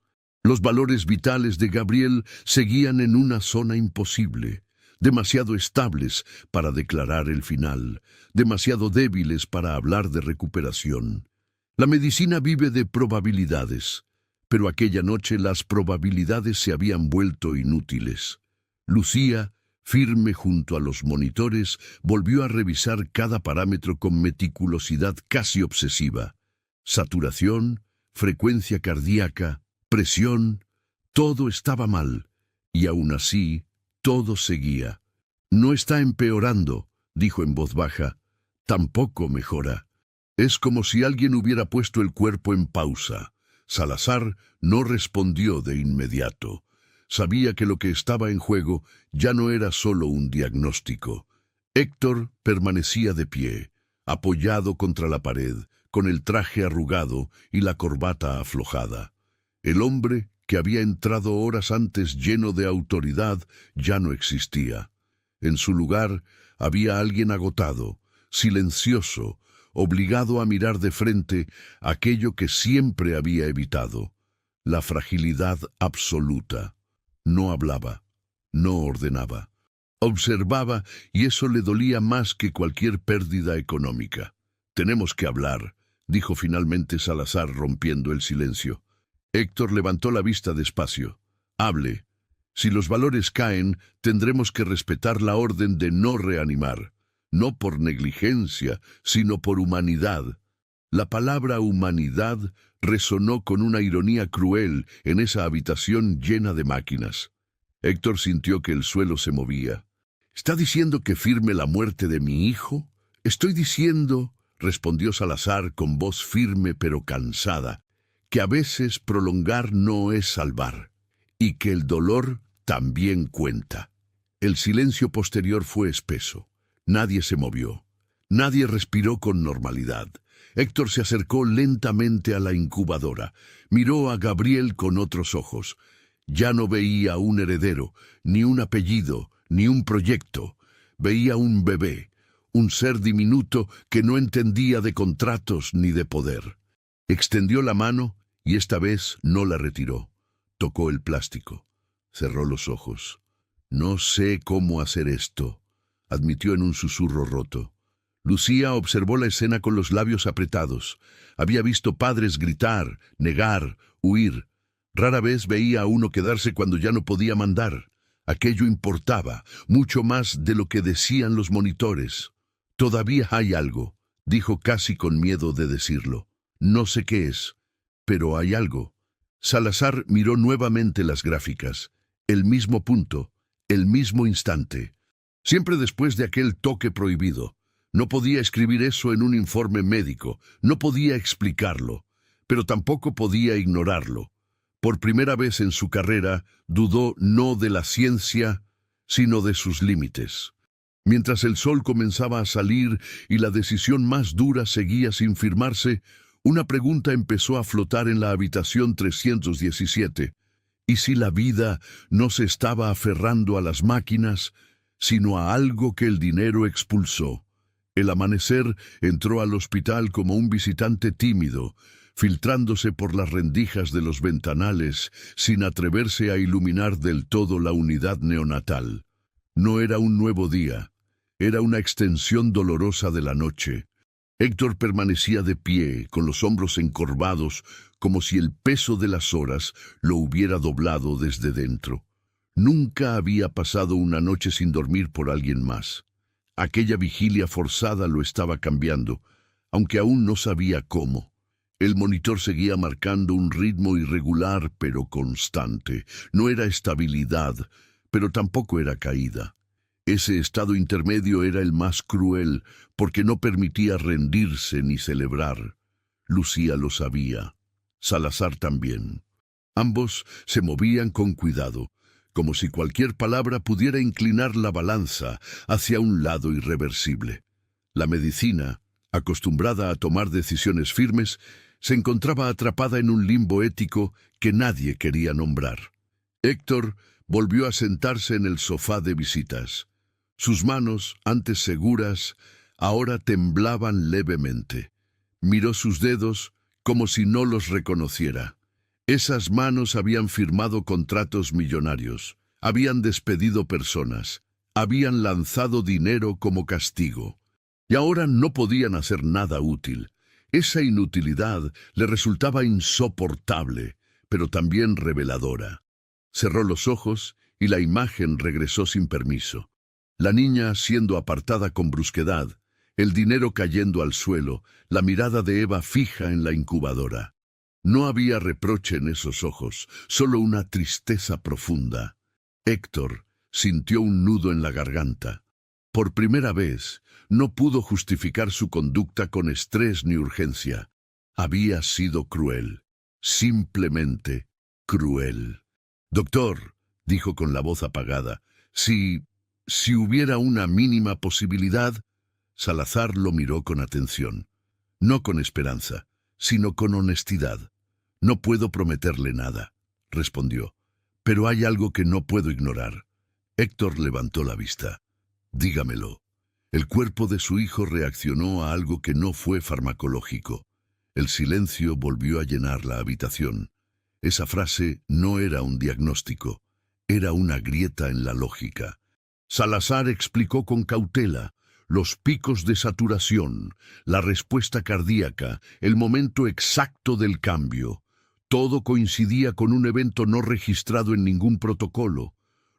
Los valores vitales de Gabriel seguían en una zona imposible, demasiado estables para declarar el final, demasiado débiles para hablar de recuperación. La medicina vive de probabilidades, pero aquella noche las probabilidades se habían vuelto inútiles. Lucía, firme junto a los monitores, volvió a revisar cada parámetro con meticulosidad casi obsesiva. Saturación, frecuencia cardíaca, presión, todo estaba mal, y aún así, todo seguía. No está empeorando, dijo en voz baja, tampoco mejora. Es como si alguien hubiera puesto el cuerpo en pausa. Salazar no respondió de inmediato. Sabía que lo que estaba en juego ya no era solo un diagnóstico. Héctor permanecía de pie, apoyado contra la pared, con el traje arrugado y la corbata aflojada. El hombre, que había entrado horas antes lleno de autoridad, ya no existía. En su lugar había alguien agotado, silencioso, obligado a mirar de frente aquello que siempre había evitado, la fragilidad absoluta. No hablaba, no ordenaba. Observaba, y eso le dolía más que cualquier pérdida económica. «Tenemos que hablar», dijo finalmente Salazar, rompiendo el silencio. Héctor levantó la vista despacio. «Hable. Si los valores caen, tendremos que respetar la orden de no reanimar. No por negligencia, sino por humanidad». La palabra humanidad resonó con una ironía cruel en esa habitación llena de máquinas. Héctor sintió que el suelo se movía. «¿Está diciendo que firme la muerte de mi hijo?» «Estoy diciendo», respondió Salazar con voz firme pero cansada, «que a veces prolongar no es salvar, y que el dolor también cuenta». El silencio posterior fue espeso. Nadie se movió. Nadie respiró con normalidad. Héctor se acercó lentamente a la incubadora. Miró a Gabriel con otros ojos. Ya no veía un heredero, ni un apellido, ni un proyecto. Veía un bebé, un ser diminuto que no entendía de contratos ni de poder. Extendió la mano y esta vez no la retiró. Tocó el plástico. Cerró los ojos. «No sé cómo hacer esto», admitió en un susurro roto. Lucía observó la escena con los labios apretados. Había visto padres gritar, negar, huir. Rara vez veía a uno quedarse cuando ya no podía mandar. Aquello importaba, mucho más de lo que decían los monitores. «Todavía hay algo», dijo casi con miedo de decirlo. «No sé qué es, pero hay algo». Salazar miró nuevamente las gráficas. El mismo punto, el mismo instante. Siempre después de aquel toque prohibido. No podía escribir eso en un informe médico, no podía explicarlo, pero tampoco podía ignorarlo. Por primera vez en su carrera, dudó no de la ciencia, sino de sus límites. Mientras el sol comenzaba a salir y la decisión más dura seguía sin firmarse, una pregunta empezó a flotar en la habitación 317. ¿Y si la vida no se estaba aferrando a las máquinas, sino a algo que el dinero expulsó? El amanecer entró al hospital como un visitante tímido, filtrándose por las rendijas de los ventanales sin atreverse a iluminar del todo la unidad neonatal. No era un nuevo día, era una extensión dolorosa de la noche. Héctor permanecía de pie, con los hombros encorvados, como si el peso de las horas lo hubiera doblado desde dentro. Nunca había pasado una noche sin dormir por alguien más. Aquella vigilia forzada lo estaba cambiando, aunque aún no sabía cómo. El monitor seguía marcando un ritmo irregular pero constante. No era estabilidad, pero tampoco era caída. Ese estado intermedio era el más cruel, porque no permitía rendirse ni celebrar. Lucía lo sabía. Salazar también. Ambos se movían con cuidado, como si cualquier palabra pudiera inclinar la balanza hacia un lado irreversible. La medicina, acostumbrada a tomar decisiones firmes, se encontraba atrapada en un limbo ético que nadie quería nombrar. Héctor volvió a sentarse en el sofá de visitas. Sus manos, antes seguras, ahora temblaban levemente. Miró sus dedos como si no los reconociera. Esas manos habían firmado contratos millonarios, habían despedido personas, habían lanzado dinero como castigo. Y ahora no podían hacer nada útil. Esa inutilidad le resultaba insoportable, pero también reveladora. Cerró los ojos y la imagen regresó sin permiso. La niña siendo apartada con brusquedad, el dinero cayendo al suelo, la mirada de Eva fija en la incubadora. No había reproche en esos ojos, solo una tristeza profunda. Héctor sintió un nudo en la garganta. Por primera vez, no pudo justificar su conducta con estrés ni urgencia. Había sido cruel, simplemente cruel. «Doctor», dijo con la voz apagada, si hubiera una mínima posibilidad». Salazar lo miró con atención, no con esperanza, sino con honestidad. «No puedo prometerle nada», respondió, «pero hay algo que no puedo ignorar». Héctor levantó la vista. «Dígamelo». El cuerpo de su hijo reaccionó a algo que no fue farmacológico. El silencio volvió a llenar la habitación. Esa frase no era un diagnóstico, era una grieta en la lógica. Salazar explicó con cautela los picos de saturación, la respuesta cardíaca, el momento exacto del cambio. Todo coincidía con un evento no registrado en ningún protocolo.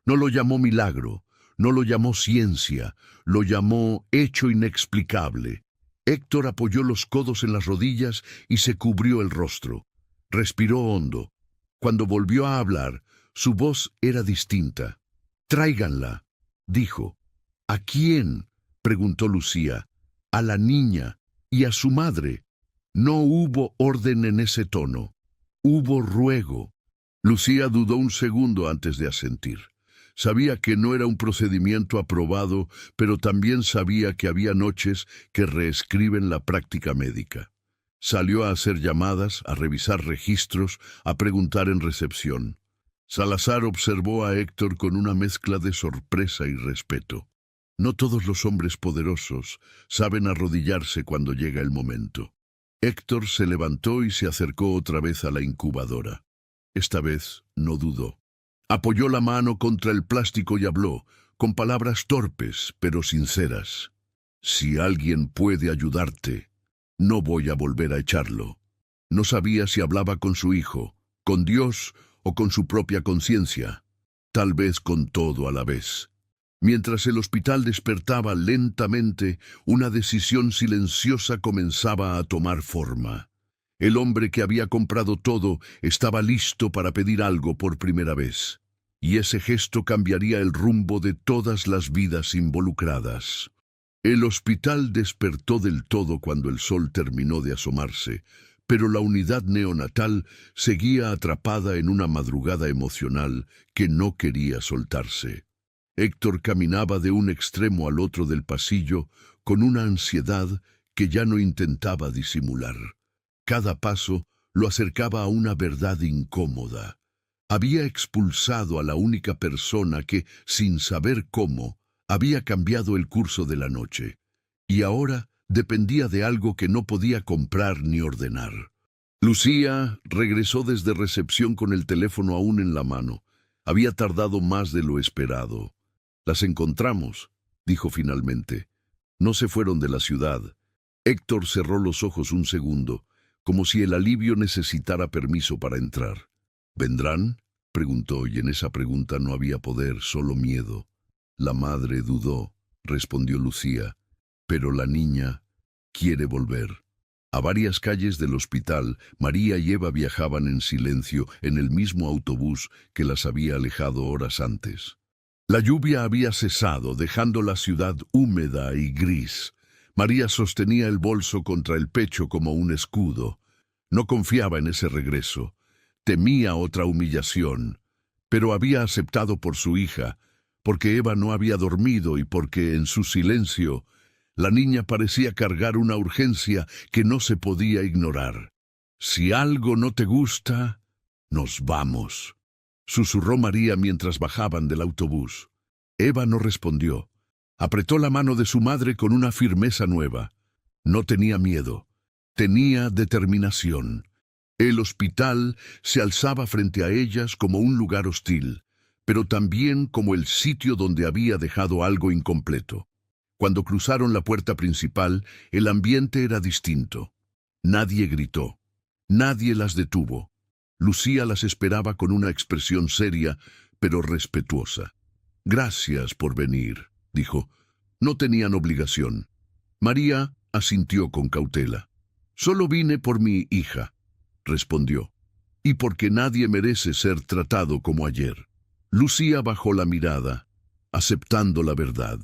No lo llamó milagro, no lo llamó ciencia, lo llamó hecho inexplicable. Héctor apoyó los codos en las rodillas y se cubrió el rostro. Respiró hondo. Cuando volvió a hablar, su voz era distinta. «Tráiganla», dijo. «¿A quién?», preguntó Lucía. «A la niña y a su madre». No hubo orden en ese tono. Hubo ruego. Lucía dudó un segundo antes de asentir. Sabía que no era un procedimiento aprobado, pero también sabía que había noches que reescriben la práctica médica. Salió a hacer llamadas, a revisar registros, a preguntar en recepción. Salazar observó a Héctor con una mezcla de sorpresa y respeto. No todos los hombres poderosos saben arrodillarse cuando llega el momento. Héctor se levantó y se acercó otra vez a la incubadora. Esta vez no dudó. Apoyó la mano contra el plástico y habló, con palabras torpes pero sinceras. «Si alguien puede ayudarte, no voy a volver a echarlo». No sabía si hablaba con su hijo, con Dios o con su propia conciencia. Tal vez con todo a la vez. Mientras el hospital despertaba lentamente, una decisión silenciosa comenzaba a tomar forma. El hombre que había comprado todo estaba listo para pedir algo por primera vez. Y ese gesto cambiaría el rumbo de todas las vidas involucradas. El hospital despertó del todo cuando el sol terminó de asomarse, pero la unidad neonatal seguía atrapada en una madrugada emocional que no quería soltarse. Héctor caminaba de un extremo al otro del pasillo con una ansiedad que ya no intentaba disimular. Cada paso lo acercaba a una verdad incómoda. Había expulsado a la única persona que, sin saber cómo, había cambiado el curso de la noche, y ahora dependía de algo que no podía comprar ni ordenar. Lucía regresó desde recepción con el teléfono aún en la mano. Había tardado más de lo esperado. «Las encontramos», dijo finalmente. «No se fueron de la ciudad». Héctor cerró los ojos un segundo, como si el alivio necesitara permiso para entrar. «¿Vendrán?», preguntó, y en esa pregunta no había poder, solo miedo. «La madre dudó», respondió Lucía, «pero la niña quiere volver». A varias calles del hospital, María y Eva viajaban en silencio en el mismo autobús que las había alejado horas antes. La lluvia había cesado, dejando la ciudad húmeda y gris. María sostenía el bolso contra el pecho como un escudo. No confiaba en ese regreso. Temía otra humillación, pero había aceptado por su hija, porque Eva no había dormido y porque, en su silencio, la niña parecía cargar una urgencia que no se podía ignorar. Si algo no te gusta, nos vamos, susurró María mientras bajaban del autobús. Eva no respondió. Apretó la mano de su madre con una firmeza nueva. No tenía miedo, tenía determinación. El hospital se alzaba frente a ellas como un lugar hostil, pero también como el sitio donde había dejado algo incompleto. Cuando cruzaron la puerta principal, el ambiente era distinto. Nadie gritó. Nadie las detuvo. Lucía las esperaba con una expresión seria, pero respetuosa. «Gracias por venir», dijo. No tenían obligación. María asintió con cautela. «Solo vine por mi hija», respondió, «y porque nadie merece ser tratado como ayer». Lucía bajó la mirada, aceptando la verdad.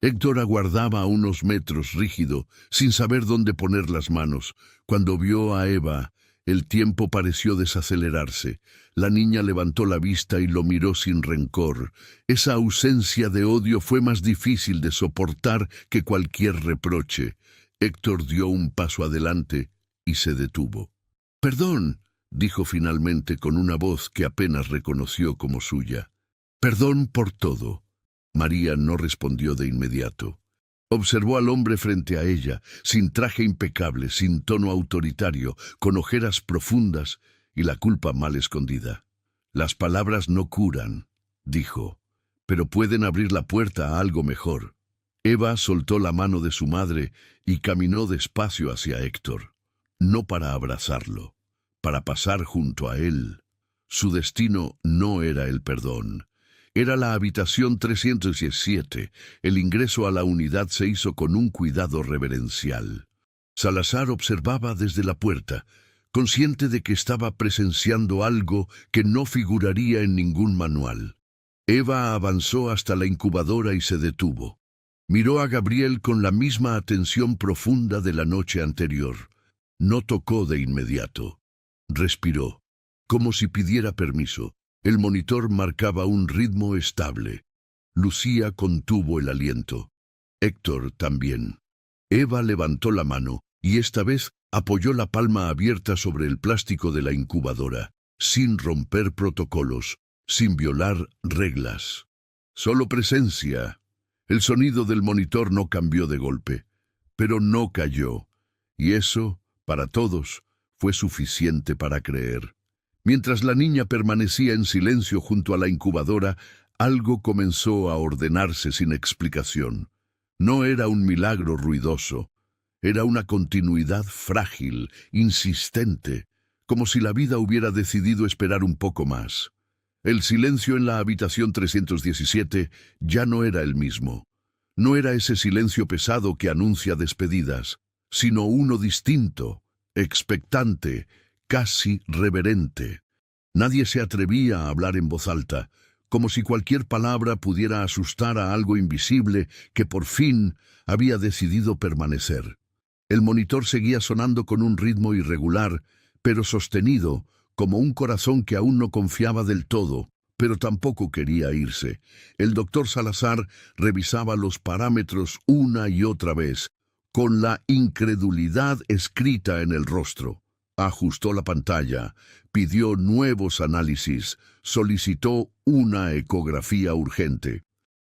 Héctor aguardaba a unos metros rígido, sin saber dónde poner las manos. Cuando vio a Eva, el tiempo pareció desacelerarse. La niña levantó la vista y lo miró sin rencor. Esa ausencia de odio fue más difícil de soportar que cualquier reproche. Héctor dio un paso adelante y se detuvo. «Perdón», dijo finalmente con una voz que apenas reconoció como suya. «Perdón por todo». María no respondió de inmediato. Observó al hombre frente a ella, sin traje impecable, sin tono autoritario, con ojeras profundas y la culpa mal escondida. «Las palabras no curan», dijo, «pero pueden abrir la puerta a algo mejor». Eva soltó la mano de su madre y caminó despacio hacia Héctor, no para abrazarlo, para pasar junto a él. Su destino no era el perdón. Era la habitación 317. El ingreso a la unidad se hizo con un cuidado reverencial. Salazar observaba desde la puerta, consciente de que estaba presenciando algo que no figuraría en ningún manual. Eva avanzó hasta la incubadora y se detuvo. Miró a Gabriel con la misma atención profunda de la noche anterior. No tocó de inmediato. Respiró, como si pidiera permiso. El monitor marcaba un ritmo estable. Lucía contuvo el aliento. Héctor también. Eva levantó la mano y esta vez apoyó la palma abierta sobre el plástico de la incubadora, sin romper protocolos, sin violar reglas. Solo presencia. El sonido del monitor no cambió de golpe, pero no cayó, y eso, para todos, fue suficiente para creer. Mientras la niña permanecía en silencio junto a la incubadora, algo comenzó a ordenarse sin explicación. No era un milagro ruidoso, era una continuidad frágil, insistente, como si la vida hubiera decidido esperar un poco más. El silencio en la habitación 317 ya no era el mismo. No era ese silencio pesado que anuncia despedidas, sino uno distinto, expectante, casi reverente. Nadie se atrevía a hablar en voz alta, como si cualquier palabra pudiera asustar a algo invisible que por fin había decidido permanecer. El monitor seguía sonando con un ritmo irregular, pero sostenido, como un corazón que aún no confiaba del todo, pero tampoco quería irse. El doctor Salazar revisaba los parámetros una y otra vez, con la incredulidad escrita en el rostro. Ajustó la pantalla, pidió nuevos análisis, solicitó una ecografía urgente.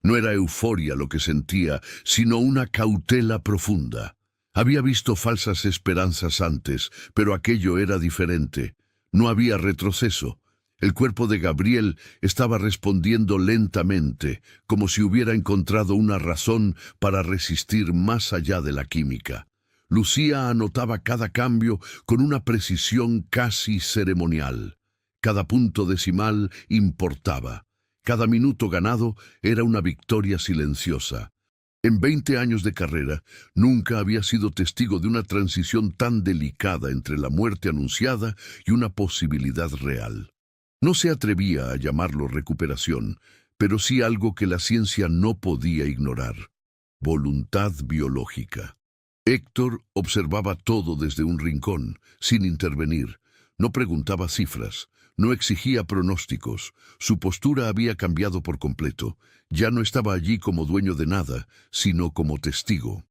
No era euforia lo que sentía, sino una cautela profunda. Había visto falsas esperanzas antes, pero aquello era diferente. No había retroceso. El cuerpo de Gabriel estaba respondiendo lentamente, como si hubiera encontrado una razón para resistir más allá de la química. Lucía anotaba cada cambio con una precisión casi ceremonial. Cada punto decimal importaba. Cada minuto ganado era una victoria silenciosa. En 20 años de carrera, nunca había sido testigo de una transición tan delicada entre la muerte anunciada y una posibilidad real. No se atrevía a llamarlo recuperación, pero sí algo que la ciencia no podía ignorar: voluntad biológica. Héctor observaba todo desde un rincón, sin intervenir. No preguntaba cifras, no exigía pronósticos. Su postura había cambiado por completo. Ya no estaba allí como dueño de nada, sino como testigo.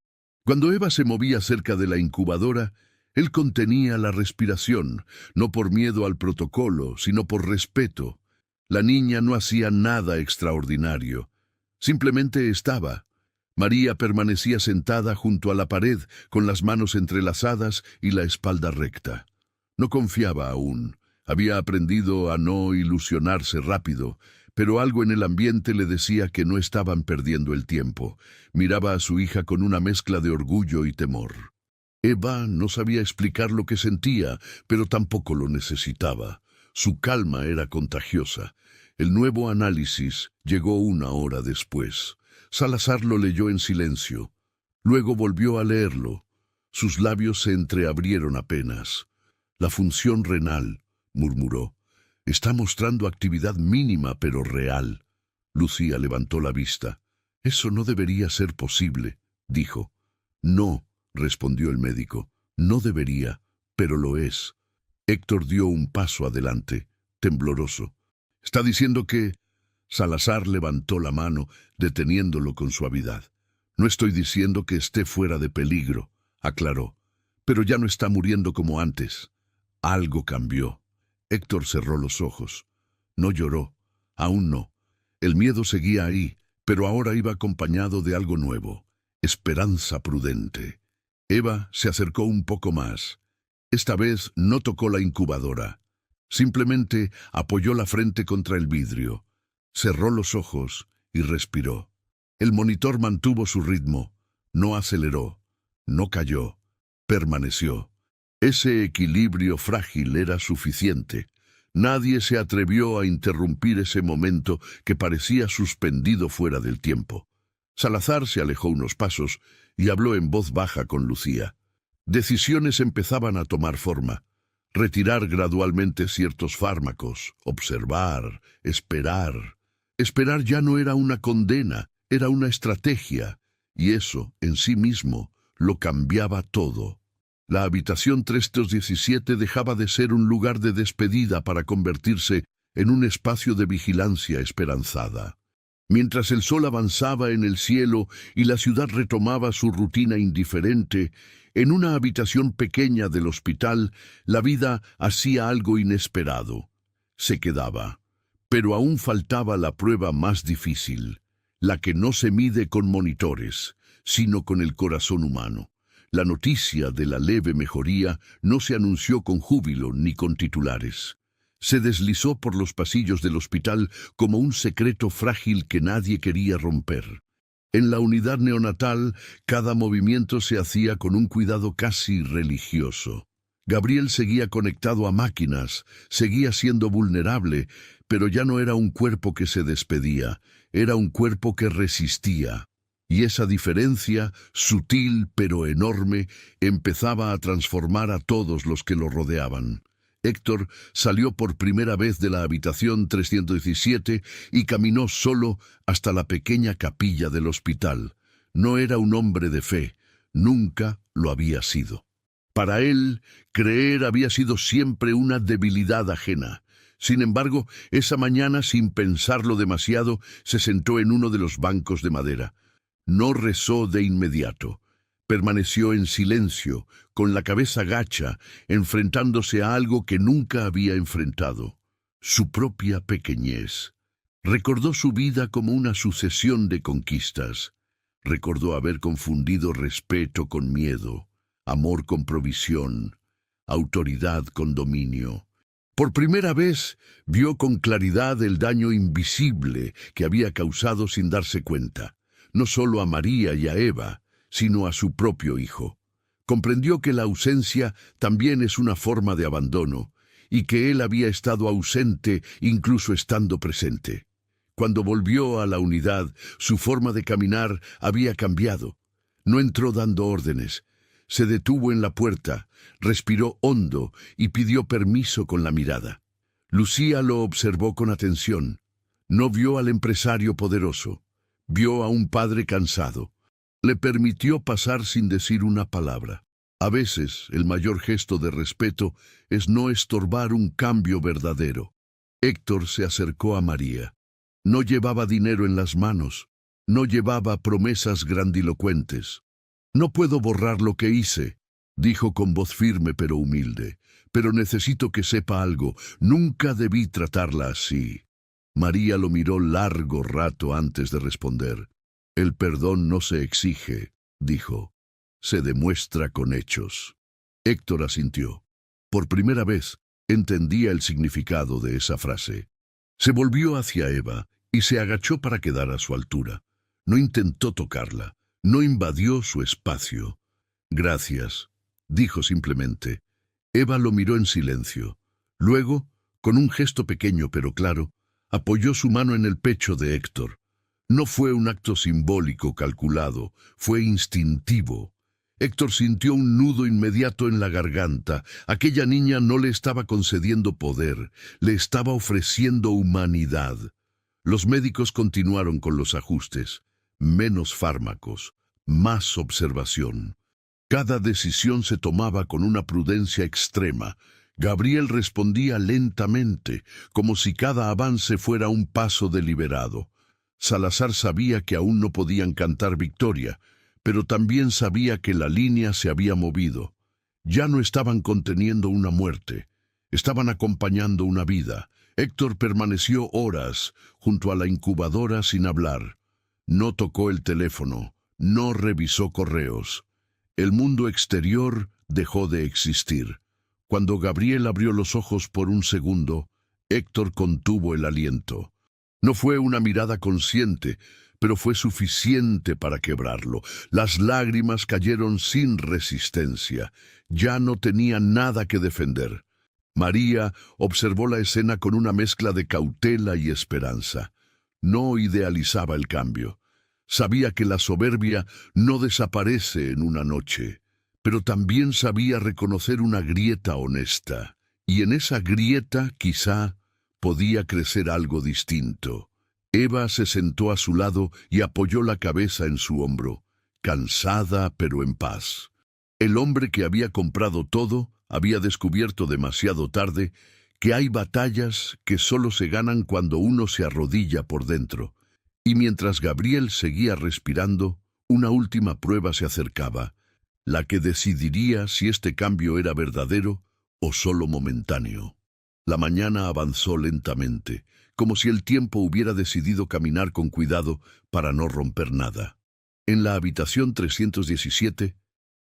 Cuando Eva se movía cerca de la incubadora, Él contenía la respiración, no por miedo al protocolo, sino por respeto. La niña no hacía nada extraordinario. Simplemente estaba. María permanecía sentada junto a la pared, con las manos entrelazadas y la espalda recta. No confiaba aún. Había aprendido a no ilusionarse rápido, pero algo en el ambiente le decía que no estaban perdiendo el tiempo. Miraba a su hija con una mezcla de orgullo y temor. Eva no sabía explicar lo que sentía, pero tampoco lo necesitaba. Su calma era contagiosa. El nuevo análisis llegó una hora después. Salazar lo leyó en silencio. Luego volvió a leerlo. Sus labios se entreabrieron apenas. La función renal, murmuró. Está mostrando actividad mínima pero real. Lucía levantó la vista. Eso no debería ser posible, dijo. No, respondió el médico. No debería, pero lo es. Héctor dio un paso adelante, tembloroso. ¿Está diciendo que...? Salazar levantó la mano, deteniéndolo con suavidad. No estoy diciendo que esté fuera de peligro, aclaró. Pero ya no está muriendo como antes. Algo cambió. Héctor cerró los ojos. No lloró. Aún no. El miedo seguía ahí, pero ahora iba acompañado de algo nuevo. Esperanza prudente. Eva se acercó un poco más. Esta vez no tocó la incubadora. Simplemente apoyó la frente contra el vidrio. Cerró los ojos y respiró. El monitor mantuvo su ritmo. No aceleró. No cayó. Permaneció. Ese equilibrio frágil era suficiente. Nadie se atrevió a interrumpir ese momento que parecía suspendido fuera del tiempo. Salazar se alejó unos pasos y habló en voz baja con Lucía. Decisiones empezaban a tomar forma. Retirar gradualmente ciertos fármacos, observar, esperar. Esperar ya no era una condena, era una estrategia, y eso, en sí mismo, lo cambiaba todo. La habitación 317 dejaba de ser un lugar de despedida para convertirse en un espacio de vigilancia esperanzada. Mientras el sol avanzaba en el cielo y la ciudad retomaba su rutina indiferente, en una habitación pequeña del hospital, la vida hacía algo inesperado. Se quedaba. Pero aún faltaba la prueba más difícil, la que no se mide con monitores, sino con el corazón humano. La noticia de la leve mejoría no se anunció con júbilo ni con titulares. Se deslizó por los pasillos del hospital como un secreto frágil que nadie quería romper. En la unidad neonatal, cada movimiento se hacía con un cuidado casi religioso. Gabriel seguía conectado a máquinas, seguía siendo vulnerable, pero ya no era un cuerpo que se despedía, era un cuerpo que resistía. Y esa diferencia, sutil pero enorme, empezaba a transformar a todos los que lo rodeaban. Héctor salió por primera vez de la habitación 317 y caminó solo hasta la pequeña capilla del hospital. No era un hombre de fe, nunca lo había sido. Para él, creer había sido siempre una debilidad ajena. Sin embargo, esa mañana, sin pensarlo demasiado, se sentó en uno de los bancos de madera. No rezó de inmediato. Permaneció en silencio, con la cabeza gacha, enfrentándose a algo que nunca había enfrentado, su propia pequeñez. Recordó su vida como una sucesión de conquistas. Recordó haber confundido respeto con miedo, amor con provisión, autoridad con dominio. Por primera vez vio con claridad el daño invisible que había causado sin darse cuenta, no solo a María y a Eva, sino a su propio hijo. Comprendió que la ausencia también es una forma de abandono, y que él había estado ausente incluso estando presente. Cuando volvió a la unidad, su forma de caminar había cambiado. No entró dando órdenes. Se detuvo en la puerta, respiró hondo y pidió permiso con la mirada. Lucía lo observó con atención. No vio al empresario poderoso. Vio a un padre cansado. Le permitió pasar sin decir una palabra. A veces, el mayor gesto de respeto es no estorbar un cambio verdadero. Héctor se acercó a María. No llevaba dinero en las manos. No llevaba promesas grandilocuentes. No puedo borrar lo que hice, dijo con voz firme pero humilde. Pero necesito que sepa algo. Nunca debí tratarla así. María lo miró largo rato antes de responder. El perdón no se exige, dijo. Se demuestra con hechos. Héctor asintió. Por primera vez entendía el significado de esa frase. Se volvió hacia Eva y se agachó para quedar a su altura. No intentó tocarla, no invadió su espacio. Gracias, dijo simplemente. Eva lo miró en silencio. Luego, con un gesto pequeño pero claro, apoyó su mano en el pecho de Héctor. No fue un acto simbólico calculado, fue instintivo. Héctor sintió un nudo inmediato en la garganta. Aquella niña no le estaba concediendo poder, le estaba ofreciendo humanidad. Los médicos continuaron con los ajustes. Menos fármacos, más observación. Cada decisión se tomaba con una prudencia extrema. Gabriel respondía lentamente, como si cada avance fuera un paso deliberado. Salazar sabía que aún no podían cantar victoria, pero también sabía que la línea se había movido. Ya no estaban conteniendo una muerte, estaban acompañando una vida. Héctor permaneció horas junto a la incubadora sin hablar. No tocó el teléfono, no revisó correos. El mundo exterior dejó de existir. Cuando Gabriel abrió los ojos por un segundo, Héctor contuvo el aliento. No fue una mirada consciente, pero fue suficiente para quebrarlo. Las lágrimas cayeron sin resistencia. Ya no tenía nada que defender. María observó la escena con una mezcla de cautela y esperanza. No idealizaba el cambio. Sabía que la soberbia no desaparece en una noche, pero también sabía reconocer una grieta honesta. Y en esa grieta, quizá, podía crecer algo distinto. Eva se sentó a su lado y apoyó la cabeza en su hombro, cansada pero en paz. El hombre que había comprado todo había descubierto demasiado tarde que hay batallas que solo se ganan cuando uno se arrodilla por dentro. Y mientras Gabriel seguía respirando, una última prueba se acercaba, la que decidiría si este cambio era verdadero o solo momentáneo. La mañana avanzó lentamente, como si el tiempo hubiera decidido caminar con cuidado para no romper nada. En la habitación 317,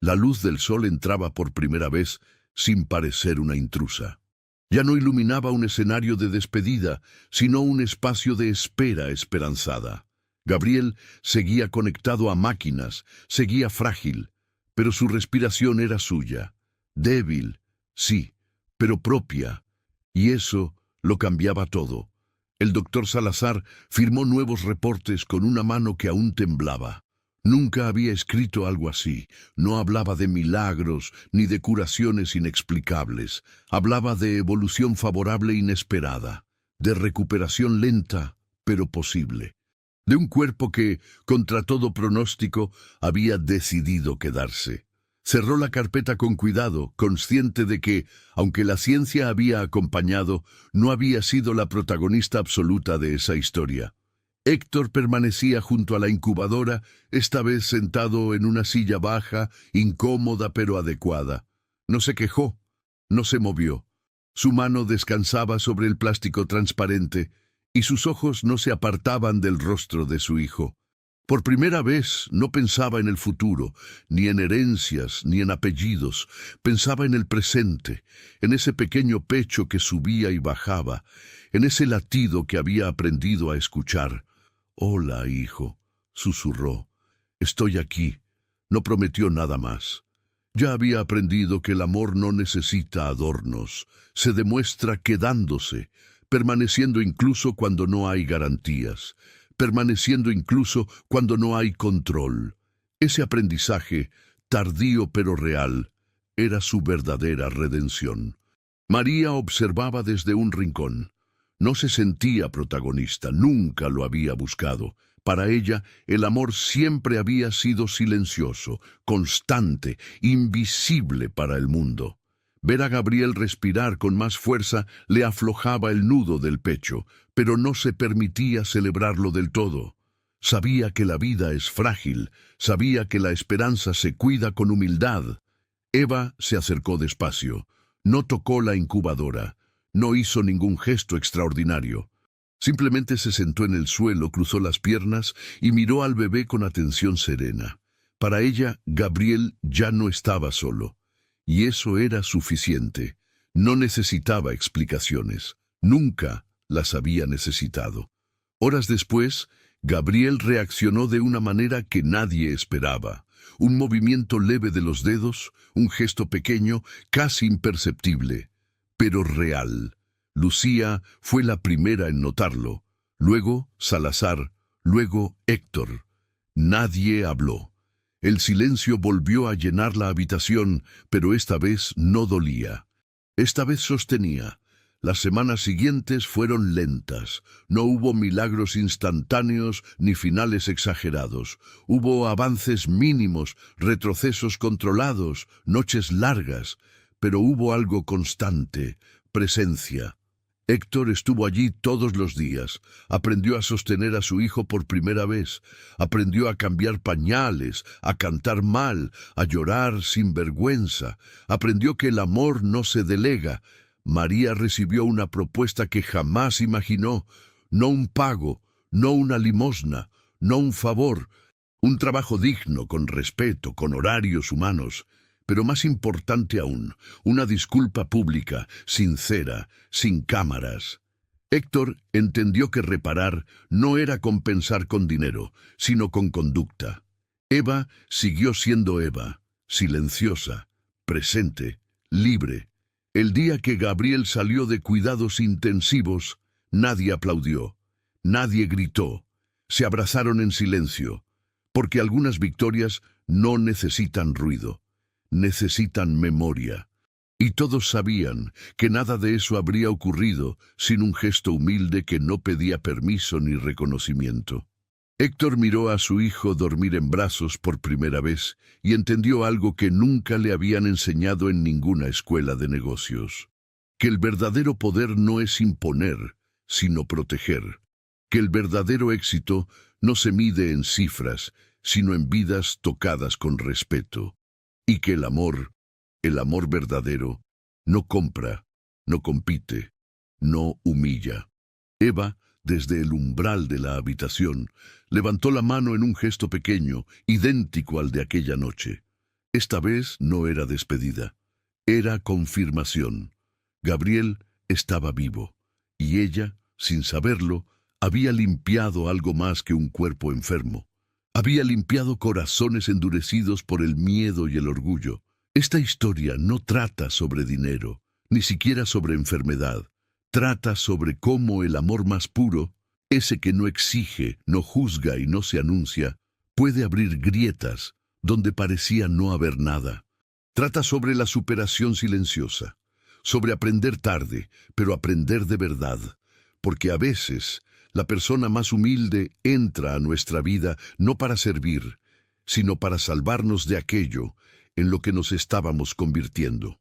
la luz del sol entraba por primera vez sin parecer una intrusa. Ya no iluminaba un escenario de despedida, sino un espacio de espera esperanzada. Gabriel seguía conectado a máquinas, seguía frágil, pero su respiración era suya. Débil, sí, pero propia. Y eso lo cambiaba todo. El doctor Salazar firmó nuevos reportes con una mano que aún temblaba. Nunca había escrito algo así. No hablaba de milagros ni de curaciones inexplicables. Hablaba de evolución favorable inesperada, de recuperación lenta pero posible, de un cuerpo que, contra todo pronóstico, había decidido quedarse. Cerró la carpeta con cuidado, consciente de que, aunque la ciencia había acompañado, no había sido la protagonista absoluta de esa historia. Héctor permanecía junto a la incubadora, esta vez sentado en una silla baja, incómoda pero adecuada. No se quejó, no se movió. Su mano descansaba sobre el plástico transparente y sus ojos no se apartaban del rostro de su hijo. Por primera vez no pensaba en el futuro, ni en herencias, ni en apellidos. Pensaba en el presente, en ese pequeño pecho que subía y bajaba, en ese latido que había aprendido a escuchar. «Hola, hijo», susurró. «Estoy aquí». No prometió nada más. Ya había aprendido que el amor no necesita adornos. Se demuestra quedándose, permaneciendo incluso cuando no hay garantías, permaneciendo incluso cuando no hay control. Ese aprendizaje, tardío pero real, era su verdadera redención. María observaba desde un rincón. No se sentía protagonista, nunca lo había buscado. Para ella, el amor siempre había sido silencioso, constante, invisible para el mundo. Ver a Gabriel respirar con más fuerza le aflojaba el nudo del pecho, pero no se permitía celebrarlo del todo. Sabía que la vida es frágil, sabía que la esperanza se cuida con humildad. Eva se acercó despacio, no tocó la incubadora, no hizo ningún gesto extraordinario. Simplemente se sentó en el suelo, cruzó las piernas y miró al bebé con atención serena. Para ella, Gabriel ya no estaba solo. Y eso era suficiente. No necesitaba explicaciones. Nunca las había necesitado. Horas después, Gabriel reaccionó de una manera que nadie esperaba. Un movimiento leve de los dedos, un gesto pequeño, casi imperceptible, pero real. Lucía fue la primera en notarlo. Luego Salazar, luego Héctor. Nadie habló. El silencio volvió a llenar la habitación, pero esta vez no dolía. Esta vez sostenía. Las semanas siguientes fueron lentas. No hubo milagros instantáneos ni finales exagerados. Hubo avances mínimos, retrocesos controlados, noches largas, pero hubo algo constante, presencia. Héctor estuvo allí todos los días, aprendió a sostener a su hijo por primera vez, aprendió a cambiar pañales, a cantar mal, a llorar sin vergüenza, aprendió que el amor no se delega. María recibió una propuesta que jamás imaginó, no un pago, no una limosna, no un favor, un trabajo digno, con respeto, con horarios humanos. Pero más importante aún, una disculpa pública, sincera, sin cámaras. Héctor entendió que reparar no era compensar con dinero, sino con conducta. Eva siguió siendo Eva, silenciosa, presente, libre. El día que Gabriel salió de cuidados intensivos, nadie aplaudió, nadie gritó. Se abrazaron en silencio, porque algunas victorias no necesitan ruido. Necesitan memoria. Y todos sabían que nada de eso habría ocurrido sin un gesto humilde que no pedía permiso ni reconocimiento. Héctor miró a su hijo dormir en brazos por primera vez y entendió algo que nunca le habían enseñado en ninguna escuela de negocios. Que el verdadero poder no es imponer, sino proteger. Que el verdadero éxito no se mide en cifras, sino en vidas tocadas con respeto. Y que el amor verdadero, no compra, no compite, no humilla. Eva, desde el umbral de la habitación, levantó la mano en un gesto pequeño, idéntico al de aquella noche. Esta vez no era despedida, era confirmación. Gabriel estaba vivo, y ella, sin saberlo, había limpiado algo más que un cuerpo enfermo. Había limpiado corazones endurecidos por el miedo y el orgullo. Esta historia no trata sobre dinero, ni siquiera sobre enfermedad. Trata sobre cómo el amor más puro, ese que no exige, no juzga y no se anuncia, puede abrir grietas donde parecía no haber nada. Trata sobre la superación silenciosa, sobre aprender tarde, pero aprender de verdad, porque a veces la persona más humilde entra a nuestra vida no para servir, sino para salvarnos de aquello en lo que nos estábamos convirtiendo.